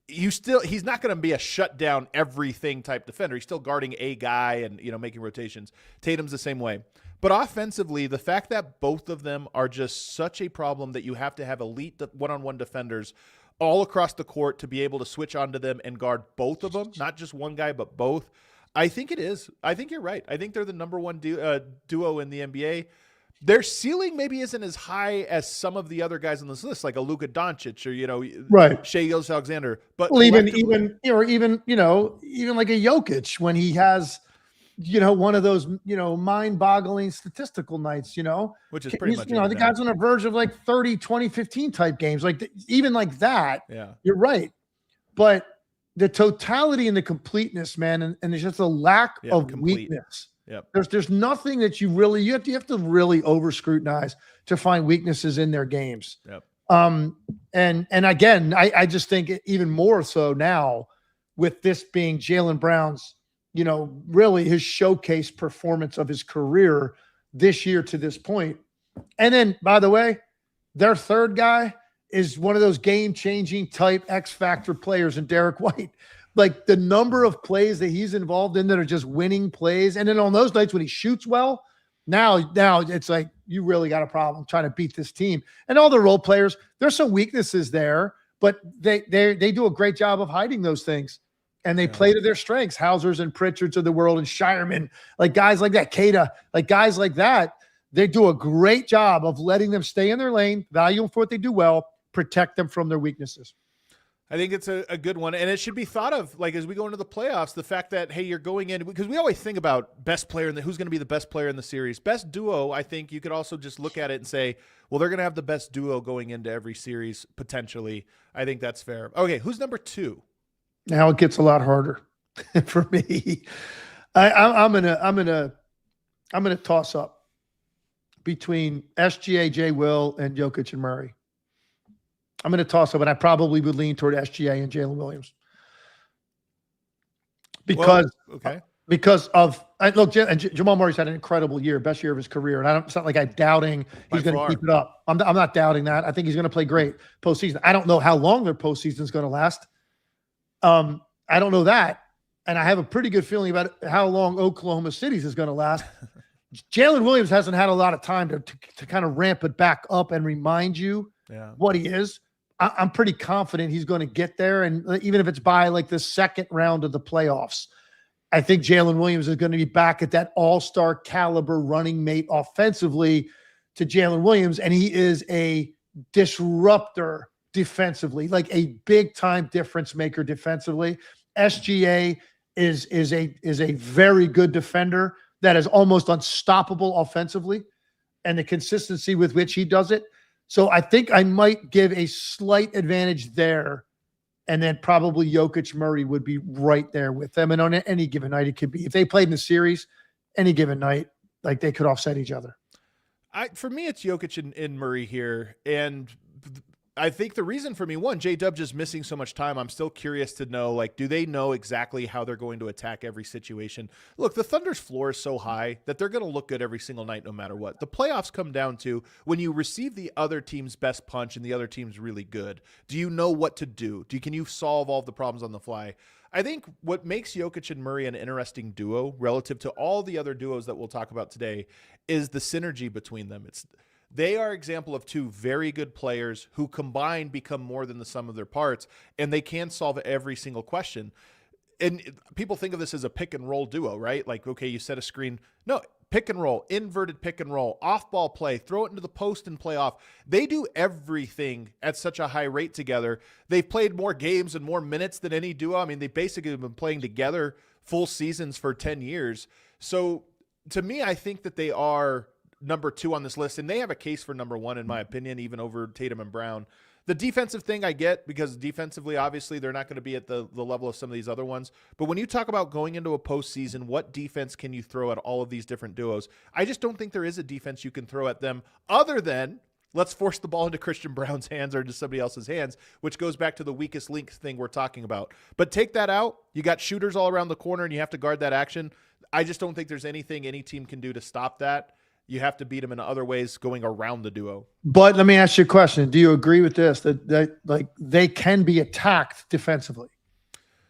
He's not going to be a shutdown everything type defender. He's still guarding a guy and making rotations. Tatum's the same way. But offensively, the fact that both of them are just such a problem that you have to have elite one-on-one defenders all across the court to be able to switch onto them and guard both of them, not just one guy, but both. I think it is. I think you're right. I think they're the number 1 duo in the NBA. Their ceiling maybe isn't as high as some of the other guys on this list, like a Luka Dončić or right, Shai Gilgeous-Alexander. But even like a Jokic when he has one of those, mind-boggling statistical nights, which is pretty much, the guy's on the verge of like 30, 2015 type games, like even like that. Yeah, you're right. But the totality and the completeness, man, and there's just a lack of weakness. Yep. There's nothing that you have to really over scrutinize to find weaknesses in their games. Yep. And again, I just think even more so now with this being Jaylen Brown's, really his showcase performance of his career this year to this point. And then, by the way, their third guy is one of those game-changing type X factor players in Derek White. Like the number of plays that he's involved in that are just winning plays. And then on those nights when he shoots well, now it's like you really got a problem trying to beat this team. And all the role players, there's some weaknesses there, but they do a great job of hiding those things. And they play to their strengths. Hausers and Pritchards of the world and Shireman, like guys like that, Cade, like guys like that, they do a great job of letting them stay in their lane, value them for what they do well, protect them from their weaknesses. I think it's a good one, and it should be thought of, like, as we go into the playoffs, the fact that, hey, you're going in, because we always think about best player and who's going to be the best player in the series. Best duo, I think you could also just look at it and say, well, they're going to have the best duo going into every series, potentially. I think that's fair. Okay, who's number 2? Now it gets a lot harder for me. I'm gonna toss up between SGA, J. Will, and Jokic and Murray. I'm going to toss up, and I probably would lean toward SGA and Jalen Williams because Jamal Murray's had an incredible year, best year of his career, and it's not like I'm doubting he's going to keep it up. I'm not doubting that. I think he's going to play great postseason. I don't know how long their postseason is going to last. I don't know that, and I have a pretty good feeling about how long Oklahoma City's is going to last. Jalen Williams hasn't had a lot of time to kind of ramp it back up and remind you what he is. I'm pretty confident he's going to get there. And even if it's by like the second round of the playoffs, I think Jalen Williams is going to be back at that all-star caliber running mate offensively to Jalen Williams. And he is a disruptor defensively, like a big time difference maker defensively. SGA is a very good defender that is almost unstoppable offensively, and the consistency with which he does it. So I think I might give a slight advantage there, and then probably Jokic, Murray would be right there with them. And on any given night, it could be, if they played in the series, any given night, like they could offset each other. For me, it's Jokic and Murray here. And I think the reason for me, one, JDub just missing so much time. I'm still curious to know, like, do they know exactly how they're going to attack every situation? Look, the Thunder's floor is so high that they're going to look good every single night, no matter what. The playoffs come down to when you receive the other team's best punch and the other team's really good. Do you know what to do? Can you solve all the problems on the fly? I think what makes Jokic and Murray an interesting duo relative to all the other duos that we'll talk about today is the synergy between them. They are an example of two very good players who combined become more than the sum of their parts, and they can solve every single question. And people think of this as a pick and roll duo, right? Like, okay, you set a screen. No, pick and roll, inverted pick and roll, off ball play, throw it into the post and play off. They do everything at such a high rate together. They've played more games and more minutes than any duo. I mean, they basically have been playing together full seasons for 10 years. So to me, I think that they are number 2 on this list, and they have a case for number 1, in my opinion, even over Tatum and Brown. The defensive thing I get, because defensively, obviously, they're not going to be at the level of some of these other ones. But when you talk about going into a postseason, what defense can you throw at all of these different duos? I just don't think there is a defense you can throw at them other than let's force the ball into Christian Brown's hands or into somebody else's hands, which goes back to the weakest link thing we're talking about. But take that out. You got shooters all around the corner, and you have to guard that action. I just don't think there's anything any team can do to stop that. You have to beat them in other ways going around the duo. But let me ask you a question. Do you agree with this, that like they can be attacked defensively?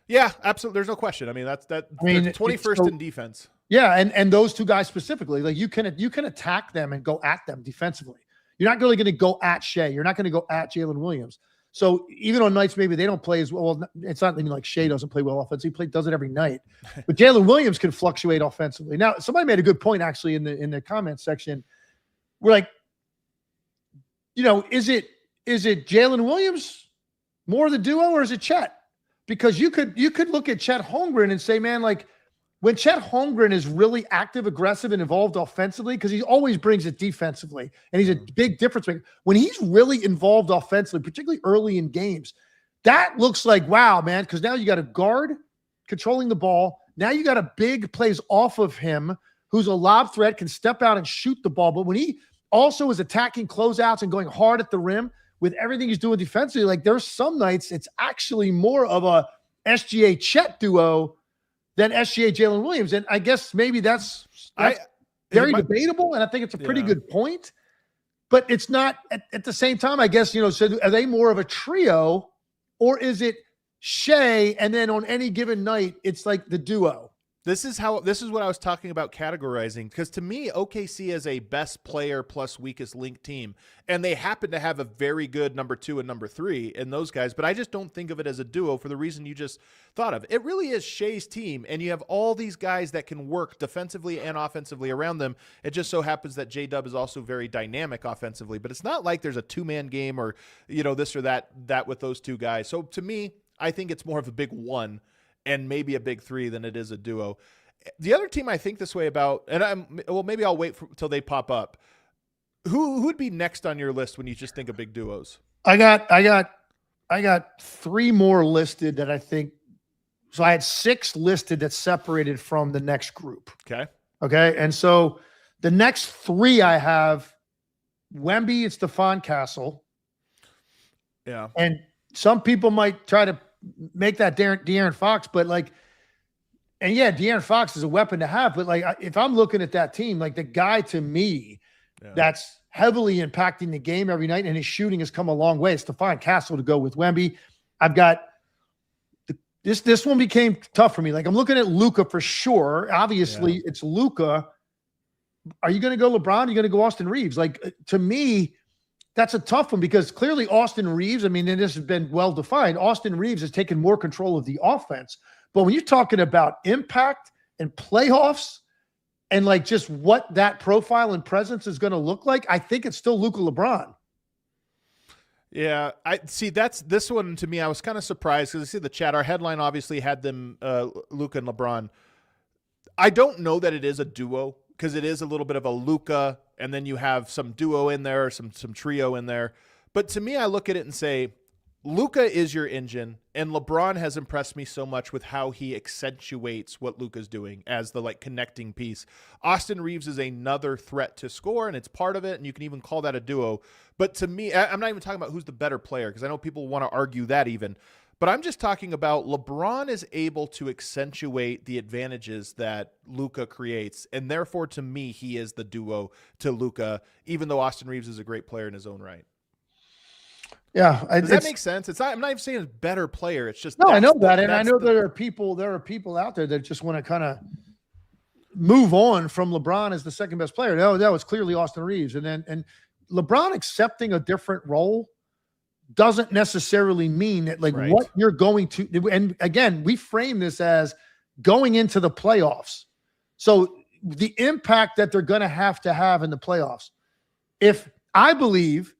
Yeah, absolutely. There's no question. I mean, that's 21st in defense. Yeah, and those two guys specifically, like you can attack them and go at them defensively. You're not really going to go at Shai. You're not going to go at Jalen Williams. So even on nights maybe they don't play as well, it's not even like Shai doesn't play well offensively. He does it every night. But Jalen Williams can fluctuate offensively. Now, somebody made a good point actually in the comments section. We're like, is it Jalen Williams more the duo, or is it Chet? Because you could look at Chet Holmgren and say, man, like when Chet Holmgren is really active, aggressive, and involved offensively, because he always brings it defensively, and he's a big difference maker. When he's really involved offensively, particularly early in games, that looks like, wow, man, because now you got a guard controlling the ball. Now you got a big plays off of him who's a lob threat, can step out and shoot the ball. But when he also is attacking closeouts and going hard at the rim with everything he's doing defensively, like there's some nights it's actually more of a SGA Chet duo than SGA Jalen Williams. And I guess maybe that's very debatable. And I think it's a pretty good point. But it's not at the same time, I guess, so are they more of a trio, or is it Shai, and then on any given night, it's like the duo? This is what I was talking about categorizing, because to me, OKC is a best player plus weakest link team, and they happen to have a very good number 2 and number 3 in those guys, but I just don't think of it as a duo for the reason you just thought of. It really is Shai's team, and you have all these guys that can work defensively and offensively around them. It just so happens that JDub is also very dynamic offensively, but it's not like there's a two-man game or, this or that with those two guys. So to me, I think it's more of a big one and maybe a big 3 than it is a duo. The other team I think this way about, and maybe I'll wait till they pop up. Who'd be next on your list when you just think of big duos? I got 3 more listed that I think. So I had 6 listed that separated from the next group. Okay. And so the next 3 I have Wemby and Stephon Castle. Yeah. And some people might try to make that De'Aaron Fox, but De'Aaron Fox is a weapon to have. But if I'm looking at that team, like the guy to me that's heavily impacting the game every night, and his shooting has come a long way, it's Stephon Castle to go with Wemby. I've got this one became tough for me. Like I'm looking at Luka for sure. Obviously, it's Luka. Are you going to go LeBron? Are you going to go Austin Reeves? Like to me, that's a tough one, because clearly Austin Reeves, and this has been well defined, Austin Reeves has taken more control of the offense. But when you're talking about impact and playoffs and just what that profile and presence is going to look like, I think it's still Luka LeBron. Yeah, I see. That's this one to me. I was kind of surprised because I see the chat. Our headline obviously had them, Luka and LeBron. I don't know that it is a duo, because it is a little bit of a Luka, and then you have some duo in there, some trio in there. But to me, I look at it and say, Luka is your engine, and LeBron has impressed me so much with how he accentuates what Luka's doing as the connecting piece. Austin Reeves is another threat to score, and it's part of it, and you can even call that a duo. But to me, I'm not even talking about who's the better player, because I know people want to argue that even. But I'm just talking about LeBron is able to accentuate the advantages that Luka creates, and therefore, to me, he is the duo to Luka, even though Austin Reeves is a great player in his own right. Yeah, does that make sense? I'm not even saying a better player. It's just I know that, and I know there are people out there that just want to kind of move on from LeBron as the second best player. No, it's clearly Austin Reeves, and LeBron accepting a different role doesn't necessarily mean that what you're going to. And again, we frame this as going into the playoffs. So the impact that they're going to have in the playoffs. If I believe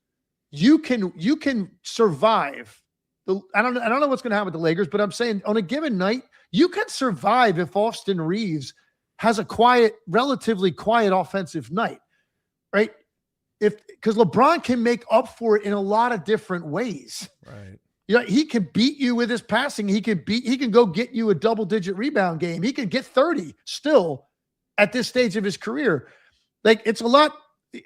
you can survive. I don't know what's going to happen with the Lakers, but I'm saying on a given night, you can survive if Austin Reeves has a relatively quiet offensive night, right? Because LeBron can make up for it in a lot of different ways. Right. He can beat you with his passing. He can go get you a double-digit rebound game. He can get 30 still at this stage of his career. It's a lot.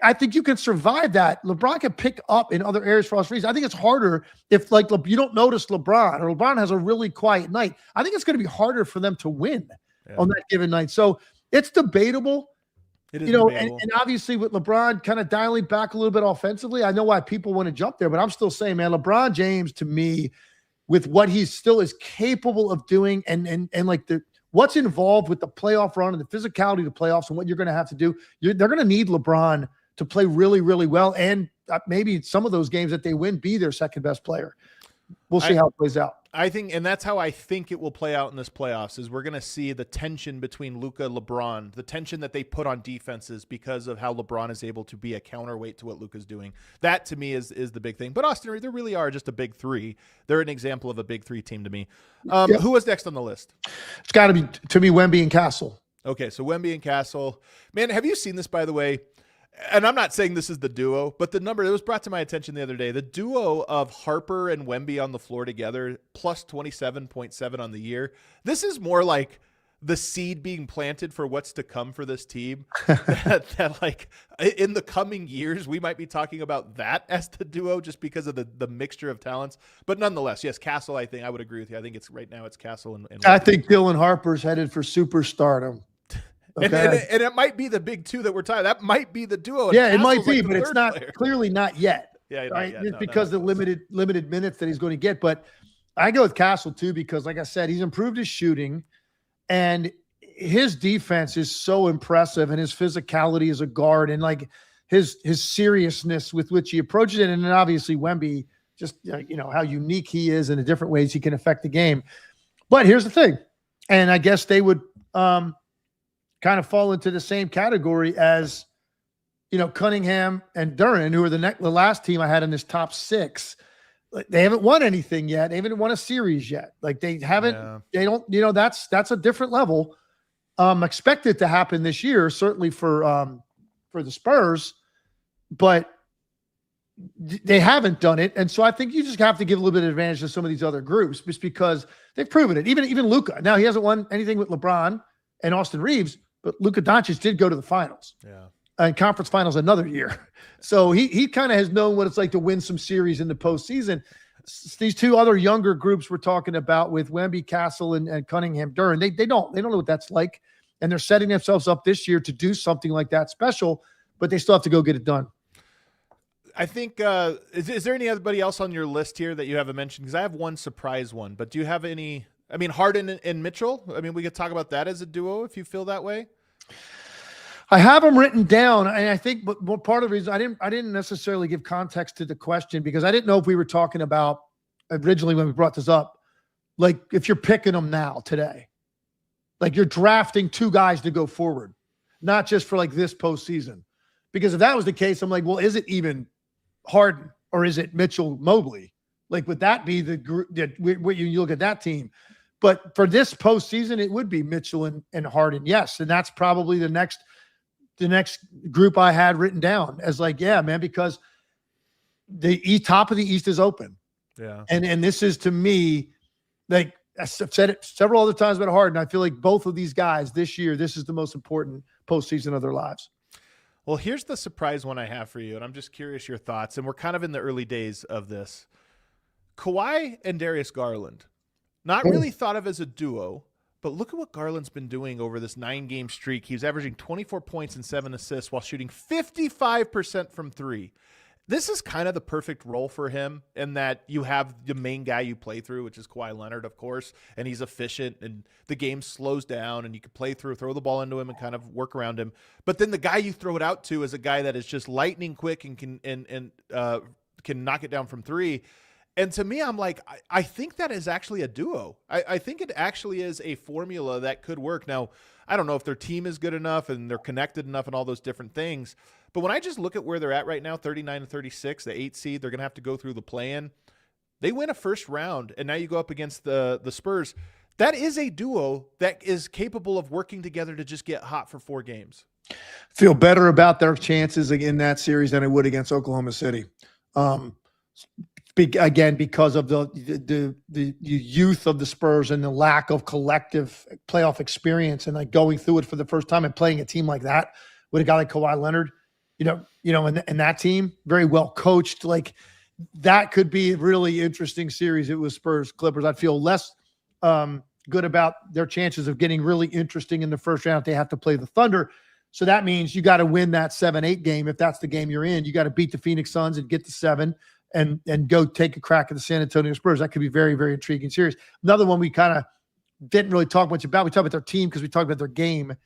I think you can survive that. LeBron can pick up in other areas for Austin Reeves. I think it's harder if you don't notice LeBron, or LeBron has a really quiet night. I think it's going to be harder for them to win on that given night. So it's debatable. It is debatable. And obviously with LeBron kind of dialing back a little bit offensively, I know why people want to jump there, but I'm still saying, man, LeBron James to me, with what he still is capable of doing, and what's involved with the playoff run and the physicality of the playoffs and what you're going to have to do, they're going to need LeBron to play really, really well, and maybe some of those games that they win be their second best player. we'll see how it plays out. I think, and that's how I think it will play out in this playoffs, is we're going to see the tension between Luka and LeBron, the tension that they put on defenses because of how LeBron is able to be a counterweight to what Luka's doing. That to me is the big thing. But Austin, they really are just a big three. They're an example of a big three team to me. Who was next on the list? It's got to be, to me, Wemby and Castle. Okay, so Wemby and Castle. Man, have you seen this, by the way? And I'm not saying this is the duo, but the number that was brought to my attention the other day, the duo of Harper and Wemby on the floor together, plus 27.7 on the year. This is more like the seed being planted for what's to come for this team. that like in the coming years, we might be talking about that as the duo just because of the mixture of talents. But nonetheless, yes, Castle, I think I would agree with you. I think it's right now it's Castle and I think Dylan Harper's headed for superstardom. Okay. And it might be the big two that we're talking. That might be the duo. Yeah, it might be, but it's not clearly not yet. Yeah, right? Not yet. Because the limited minutes that he's going to get. But I go with Castle too because, like I said, he's improved his shooting, and his defense is so impressive, and his physicality as a guard, and like his seriousness with which he approaches it, and then obviously Wemby, just how unique he is in the different ways he can affect the game. But here's the thing, and I guess they would. Kind of fall into the same category as, Cunningham and Duren, who are the last team I had in this top six. They haven't won anything yet. They haven't won a series yet. Like they haven't, They don't, that's a different level. Expect it to happen this year, certainly for the Spurs, but they haven't done it. And so I think you just have to give a little bit of advantage to some of these other groups just because they've proven it. Even Luka. Now he hasn't won anything with LeBron and Austin Reeves, but Luka Dončić did go to the finals. Yeah. And conference finals another year. So he kind of has known what it's like to win some series in the postseason. These two other younger groups we're talking about with Wemby, Castle, and Cunningham, Duren, they don't know what that's like. And they're setting themselves up this year to do something like that special, but they still have to go get it done. I think, is there anybody else on your list here that you haven't mentioned? Because I have one surprise one, but do you have any? I mean, Harden and Mitchell. I mean, we could talk about that as a duo if you feel that way. I have them written down, and I think, but part of the reason I didn't necessarily give context to the question because I didn't know if we were talking about originally when we brought this up, like if you're picking them now today, like you're drafting two guys to go forward, not just for like this postseason. Because if that was the case, I'm like, well, is it even Harden or is it Mitchell Mobley? Like, would that be the group that you look at that team? But for this postseason, it would be Mitchell and Harden. Yes. And that's probably the next group I had written down as like, yeah, man, because the top of the East is open. Yeah. And this is to me, like I've said it several other times about Harden. I feel like both of these guys this year, this is the most important postseason of their lives. Well, here's the surprise one I have for you. And I'm just curious your thoughts. And we're kind of in the early days of this. Kawhi and Darius Garland, not really thought of as a duo, but look at what Garland's been doing over this 9-game streak. He's averaging 24 points and 7 assists while shooting 55% from three. This is kind of the perfect role for him in that you have the main guy you play through, which is Kawhi Leonard, of course, and he's efficient and the game slows down and you can play through, throw the ball into him and kind of work around him. But then the guy you throw it out to is a guy that is just lightning quick and can knock it down from three. And to me, I'm like, I think that is actually a duo. I think it actually is a formula that could work. Now, I don't know if their team is good enough and they're connected enough and all those different things. But when I just look at where they're at right now, 39-36, the 8 seed, they're going to have to go through the play-in. They win a first round, and now you go up against the Spurs. That is a duo that is capable of working together to just get hot for 4 games. Feel better about their chances in that series than I would against Oklahoma City. Again, because of the youth of the Spurs and the lack of collective playoff experience and like going through it for the first time and playing a team like that with a guy like Kawhi Leonard, and that team very well coached, like that could be a really interesting series. It was Spurs Clippers. I'd feel less good about their chances of getting really interesting in the first round if they have to play the Thunder. So that means you got to win that 7-8 game. If that's the game you're in, you got to beat the Phoenix Suns and get to 7. And go take a crack at the San Antonio Spurs. That could be very, very intriguing series. Another one we kind of didn't really talk much about. We talked about their team because we talked about their game.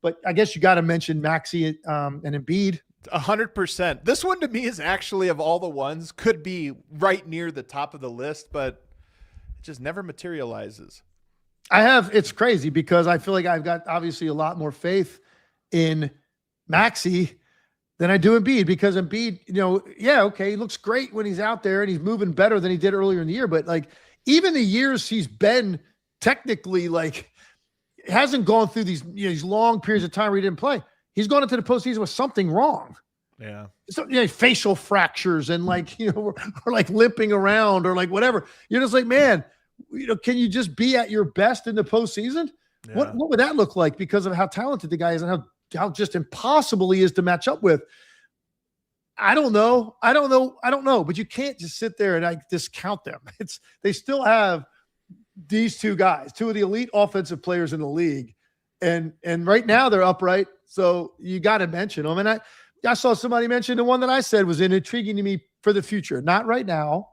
But I guess you got to mention Maxey and Embiid. 100%. This one to me is actually, of all the ones, could be right near the top of the list, but it just never materializes. It's crazy because I feel like I've got obviously a lot more faith in Maxey than I do Embiid, because Embiid, he looks great when he's out there and he's moving better than he did earlier in the year. But like, even the years he's been technically hasn't gone through these long periods of time where he didn't play. He's gone into the postseason with something wrong. Yeah. So, facial fractures and or limping around or whatever. You're just like, man, can you just be at your best in the postseason? Yeah. What would that look like because of how talented the guy is and how just impossible he is to match up with? I don't know. But you can't just sit there and discount them. They still have these two guys, two of the elite offensive players in the league. And right now they're upright. So you got to mention them. And I saw somebody mention the one that I said was intriguing to me for the future. Not right now.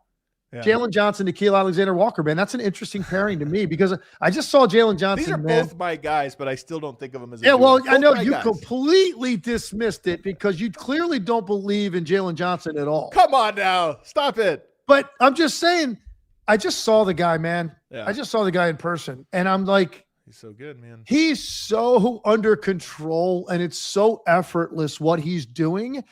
Yeah. Jalen Johnson, Gilgeous-Alexander, Walker, man. That's an interesting pairing to me because I just saw Jalen Johnson. These are both my guys, but I still don't think of them as a duo. Well, both I know you completely dismissed it because you clearly don't believe in Jalen Johnson at all. Come on now. Stop it. But I'm just saying, I just saw the guy, man. Yeah. I just saw the guy in person. And I'm like, he's so good, man. He's so under control and it's so effortless what he's doing.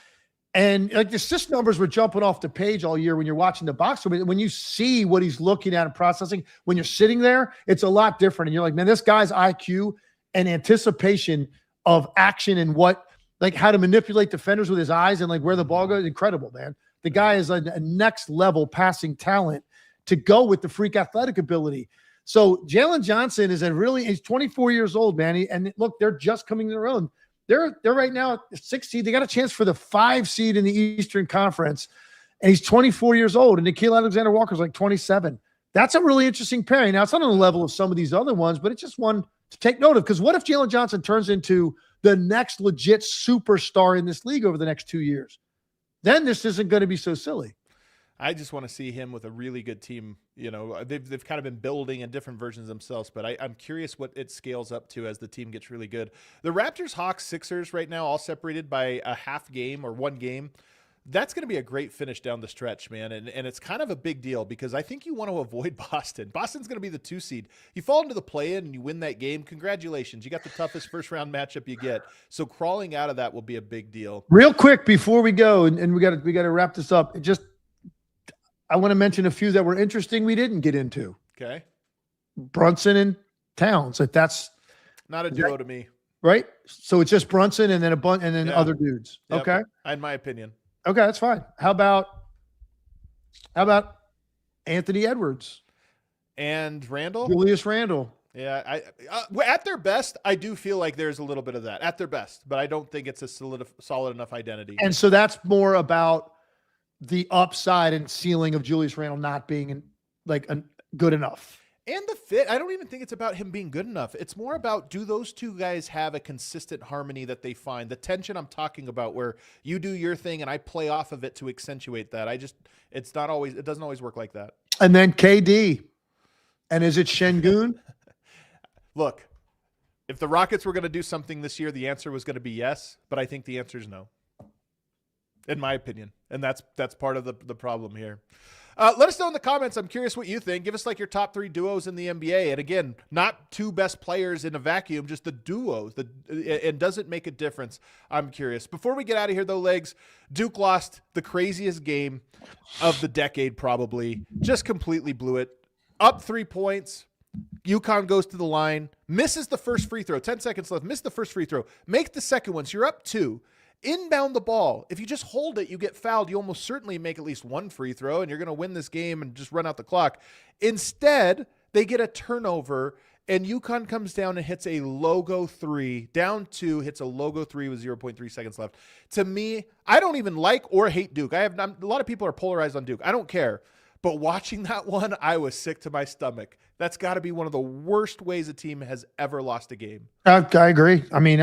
And the assist numbers were jumping off the page all year when you're watching the box score. When you see what he's looking at and processing, when you're sitting there, it's a lot different. And you're like, man, this guy's IQ and anticipation of action and how to manipulate defenders with his eyes and where the ball goes, incredible, man. The guy is a next level passing talent to go with the freak athletic ability. So Jalen Johnson he's 24 years old, man. And look, they're just coming to their own. They're right now at 16. They got a chance for the 5 seed in the Eastern Conference. And he's 24 years old. And Gilgeous-Alexander Walker's 27. That's a really interesting pairing. Now, it's not on the level of some of these other ones, but it's just one to take note of. Because what if Jalen Johnson turns into the next legit superstar in this league over the next 2 years? Then this isn't going to be so silly. I just want to see him with a really good team. They've kind of been building in different versions themselves, but I'm curious what it scales up to as the team gets really good. The Raptors, Hawks, Sixers right now all separated by a half game or one game. That's going to be a great finish down the stretch, man. And it's kind of a big deal because I think you want to avoid Boston. Boston's going to be the 2 seed. You fall into the play-in and you win that game, congratulations. You got the toughest first-round matchup you get. So crawling out of that will be a big deal. Real quick before we go, and we got to wrap this up, I want to mention a few that were interesting we didn't get into. Okay. Brunson and Towns. That's not a duo to me. Right? So it's just Brunson and then other dudes. Yep. Okay. In my opinion. Okay, that's fine. How about Anthony Edwards and Randall? Julius Randle. Yeah, at their best, I do feel like there's a little bit of that at their best, but I don't think it's a solid enough identity. And so that's more about the upside and ceiling of Julius Randle not being good enough. And the fit, I don't even think it's about him being good enough. It's more about, do those two guys have a consistent harmony that they find? The tension I'm talking about where you do your thing and I play off of it to accentuate that. It doesn't always work like that. And then KD. And is it Şengün? Look, if the Rockets were going to do something this year, the answer was going to be yes, but I think the answer is no. In my opinion. And that's part of the problem here. Let us know in the comments. I'm curious what you think. Give us your top 3 duos in the NBA. And again, not 2 best players in a vacuum, just the duos. And does it make a difference? I'm curious. Before we get out of here, though, Legs, Duke lost the craziest game of the decade probably. Just completely blew it. Up 3 points. UConn goes to the line. Misses the first free throw. 10 seconds left. Missed the first free throw. Make the second one. So you're up 2. Inbound the ball. If you just hold it, you get fouled. You almost certainly make at least 1 free throw, and you're going to win this game and just run out the clock. Instead, they get a turnover, and UConn comes down and hits a logo 3. Down 2, hits a logo 3 with 0.3 seconds left. To me, I don't even like or hate Duke. A lot of people are polarized on Duke. I don't care. But watching that one, I was sick to my stomach. That's got to be one of the worst ways a team has ever lost a game. I agree. I mean,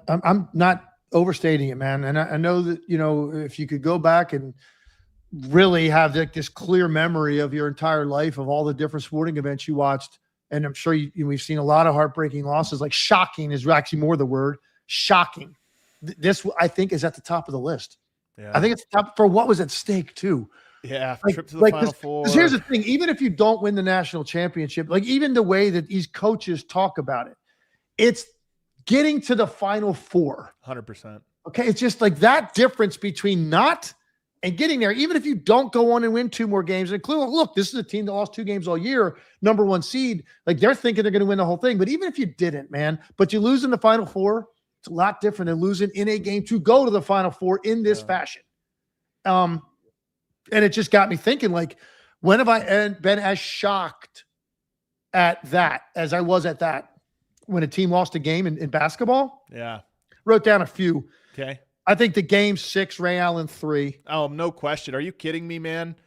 I'm not overstating it, man. And I know that, if you could go back and really have this clear memory of your entire life of all the different sporting events you watched, and I'm sure we've seen a lot of heartbreaking losses. Shocking is actually more the word. Shocking. this I think is at the top of the list. Yeah. I think it's top for what was at stake too. Yeah, trip to the Final Four. Because here's the thing: even if you don't win the national championship, like even the way that these coaches talk about it, it's getting to the Final Four. 100%. Okay, it's just like that difference between not and getting there. Even if you don't go on and win 2 more games, including look, this is a team that lost 2 games all year, number 1 seed. Like they're thinking they're going to win the whole thing. But even if you didn't, man, but you lose in the Final Four, it's a lot different than losing in a game to go to the Final Four in this fashion. And it just got me thinking, like, when have I been as shocked at that as I was at that when a team lost a game in basketball? Yeah. Wrote down a few. Okay. I think the game 6, Ray Allen 3. Oh, no question. Are you kidding me, man?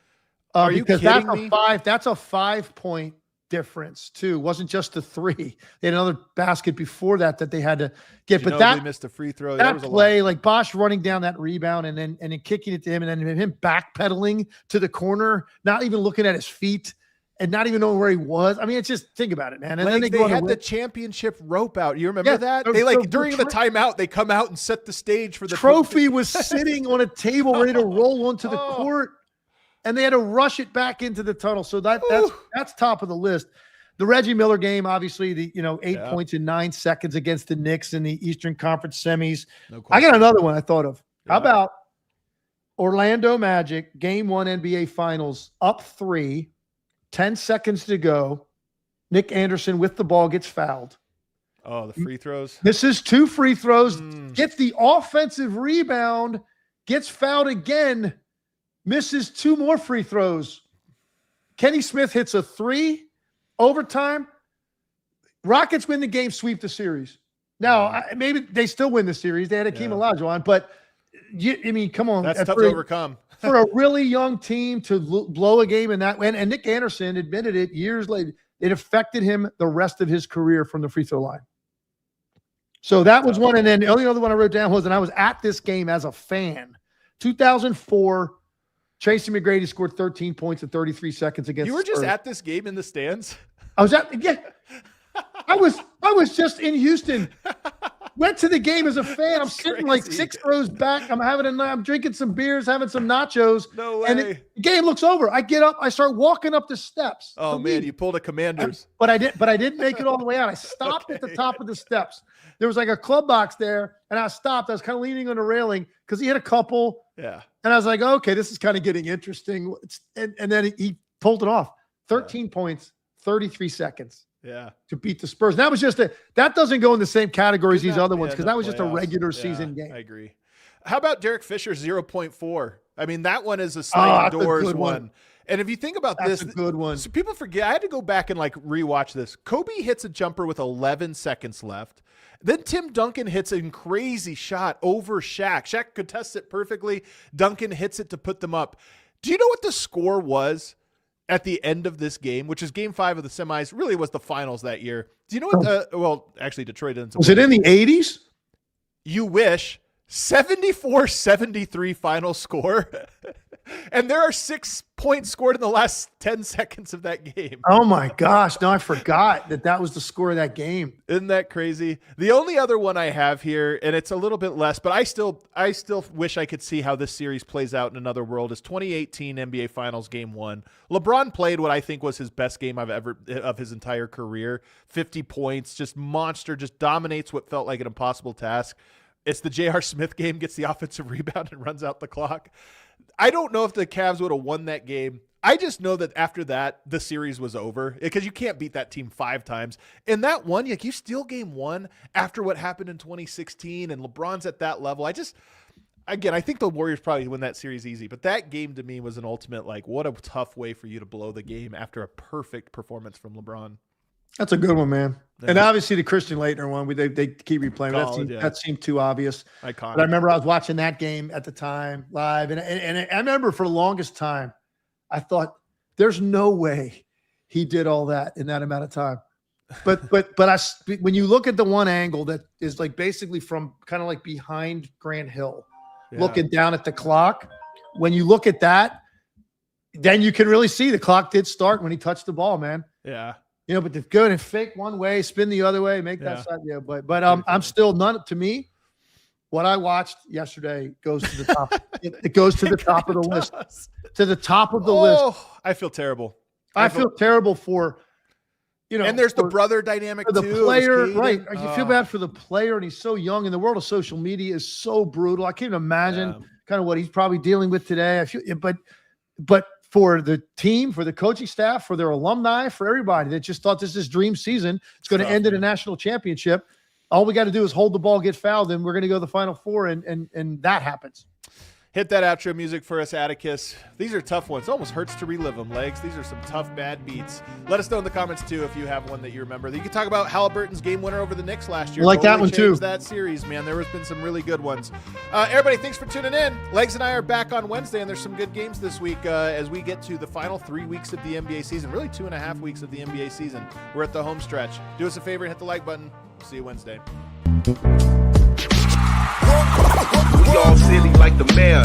Are you because kidding that's me? That's a 5-point difference too. It wasn't just the 3. They had another basket before that they had to get. But that missed a free throw. That was play, like Bosch running down that rebound and then kicking it to him, and then him backpedaling to the corner, not even looking at his feet and not even knowing where he was. I mean, it's just think about it, man. And like then they had the championship rope out. You remember that? They during the timeout, they come out and set the stage for the trophy was sitting on a table ready to roll onto the court. And they had to rush it back into the tunnel. So that's top of the list. The Reggie Miller game, obviously, 8 points in 9 seconds against the Knicks in the Eastern Conference semis. No I got another one I thought of. Yeah. How about Orlando Magic, Game 1 NBA Finals, up 3, 10 seconds to go. Nick Anderson with the ball gets fouled. Oh, the free throws. This is 2 free throws. Gets the offensive rebound, gets fouled again. Misses 2 more free throws. Kenny Smith hits a 3, overtime. Rockets win the game, sweep the series. Now, maybe they still win the series. They had Akeem Olajuwon, but I mean, come on. That's tough to overcome. For a really young team to blow a game in that way. And Nick Anderson admitted it years later. It affected him the rest of his career from the free throw line. So that was one. And then the only other one I wrote down was, and I was at this game as a fan, 2004, Tracy McGrady scored 13 points in 33 seconds against You were just Spurs. at this game in the stands? I was at I was just in Houston. Went to the game as a fan. I'm sitting like 6 rows back. I'm drinking some beers, having some nachos. No way. And the game looks over. I get up, I start walking up the steps. Oh man, you pulled a Commanders. But I didn't make it all the way out. I stopped at the top of the steps. There was like a club box there, and I stopped. I was kind of leaning on the railing because he hit a couple. Yeah. And I was like, okay, this is kind of getting interesting. And then he pulled it off. 13 points, 33 seconds. Yeah. To beat the Spurs. That was just that doesn't go in the same category as these other ones because that was just a regular season game. I agree. How about Derek Fisher's 0.4? I mean, that one is a sliding doors one. And if you think about that's a good one. So people forget, I had to go back and like rewatch this. Kobe hits a jumper with 11 seconds left. Then Tim Duncan hits a crazy shot over Shaq. Shaq contests it perfectly. Duncan hits it to put them up. Do you know what the score was at the end of this game, which is Game 5 of the semis? Really was the finals that year. Do you know what? Well, actually, Detroit didn't. Was it in the 80s? You wish. 74-73 final score. And there are 6 points scored in the last 10 seconds of that game. Oh my gosh. No, I forgot that was the score of that game. Isn't that crazy? The only other one I have here, and it's a little bit less, but I still wish I could see how this series plays out in another world, is 2018 NBA Finals Game 1. LeBron played what I think was his best game of his entire career. 50 points, just monster, just dominates what felt like an impossible task. It's the J.R. Smith game, gets the offensive rebound and runs out the clock. I don't know if the Cavs would have won that game. I just know that after that, the series was over because you can't beat that team 5 times. And that one, like you steal Game 1 after what happened in 2016 and LeBron's at that level. I think the Warriors probably win that series easy, but that game to me was an ultimate, like, what a tough way for you to blow the game after a perfect performance from LeBron. That's a good one, man. Yeah. And obviously the Christian Laettner one, they keep replaying. That seemed too obvious. Iconic. But I remember I was watching that game at the time live, and I remember for the longest time, I thought there's no way he did all that in that amount of time. But when you look at the one angle that is like basically from kind of like behind Grant Hill, looking down at the clock, when you look at that, then you can really see the clock did start when he touched the ball, man. Yeah. You know, but to go and fake one way, spin the other way, make that side. Yeah, but I'm still none to me. what I watched yesterday goes to the top. It goes to the top of the list. To the top of the list. I feel terrible. I feel terrible for, and there's the brother dynamic for the too. player, right? You feel bad for the player, and he's so young, and the world of social media is so brutal. I can't even imagine kind of what he's probably dealing with today. I feel, but for the team, for the coaching staff, for their alumni, for everybody that just thought this is dream season, it's going to end in a national championship. All we got to do is hold the ball, get fouled, and we're going to go to the Final Four, and that happens. Hit that outro music for us, Atticus. These are tough ones. It almost hurts to relive them, Legs. These are some tough, bad beats. Let us know in the comments, too, if you have one that you remember. You can talk about Halliburton's game winner over the Knicks last year. I like that one, too. That series, man. There has been some really good ones. Everybody, thanks for tuning in. Legs and I are back on Wednesday, and there's some good games this week as we get to the final 3 weeks of the NBA season. Really 2.5 weeks of the NBA season. We're at the home stretch. Do us a favor and hit the like button. See you Wednesday. We all silly like the mayor.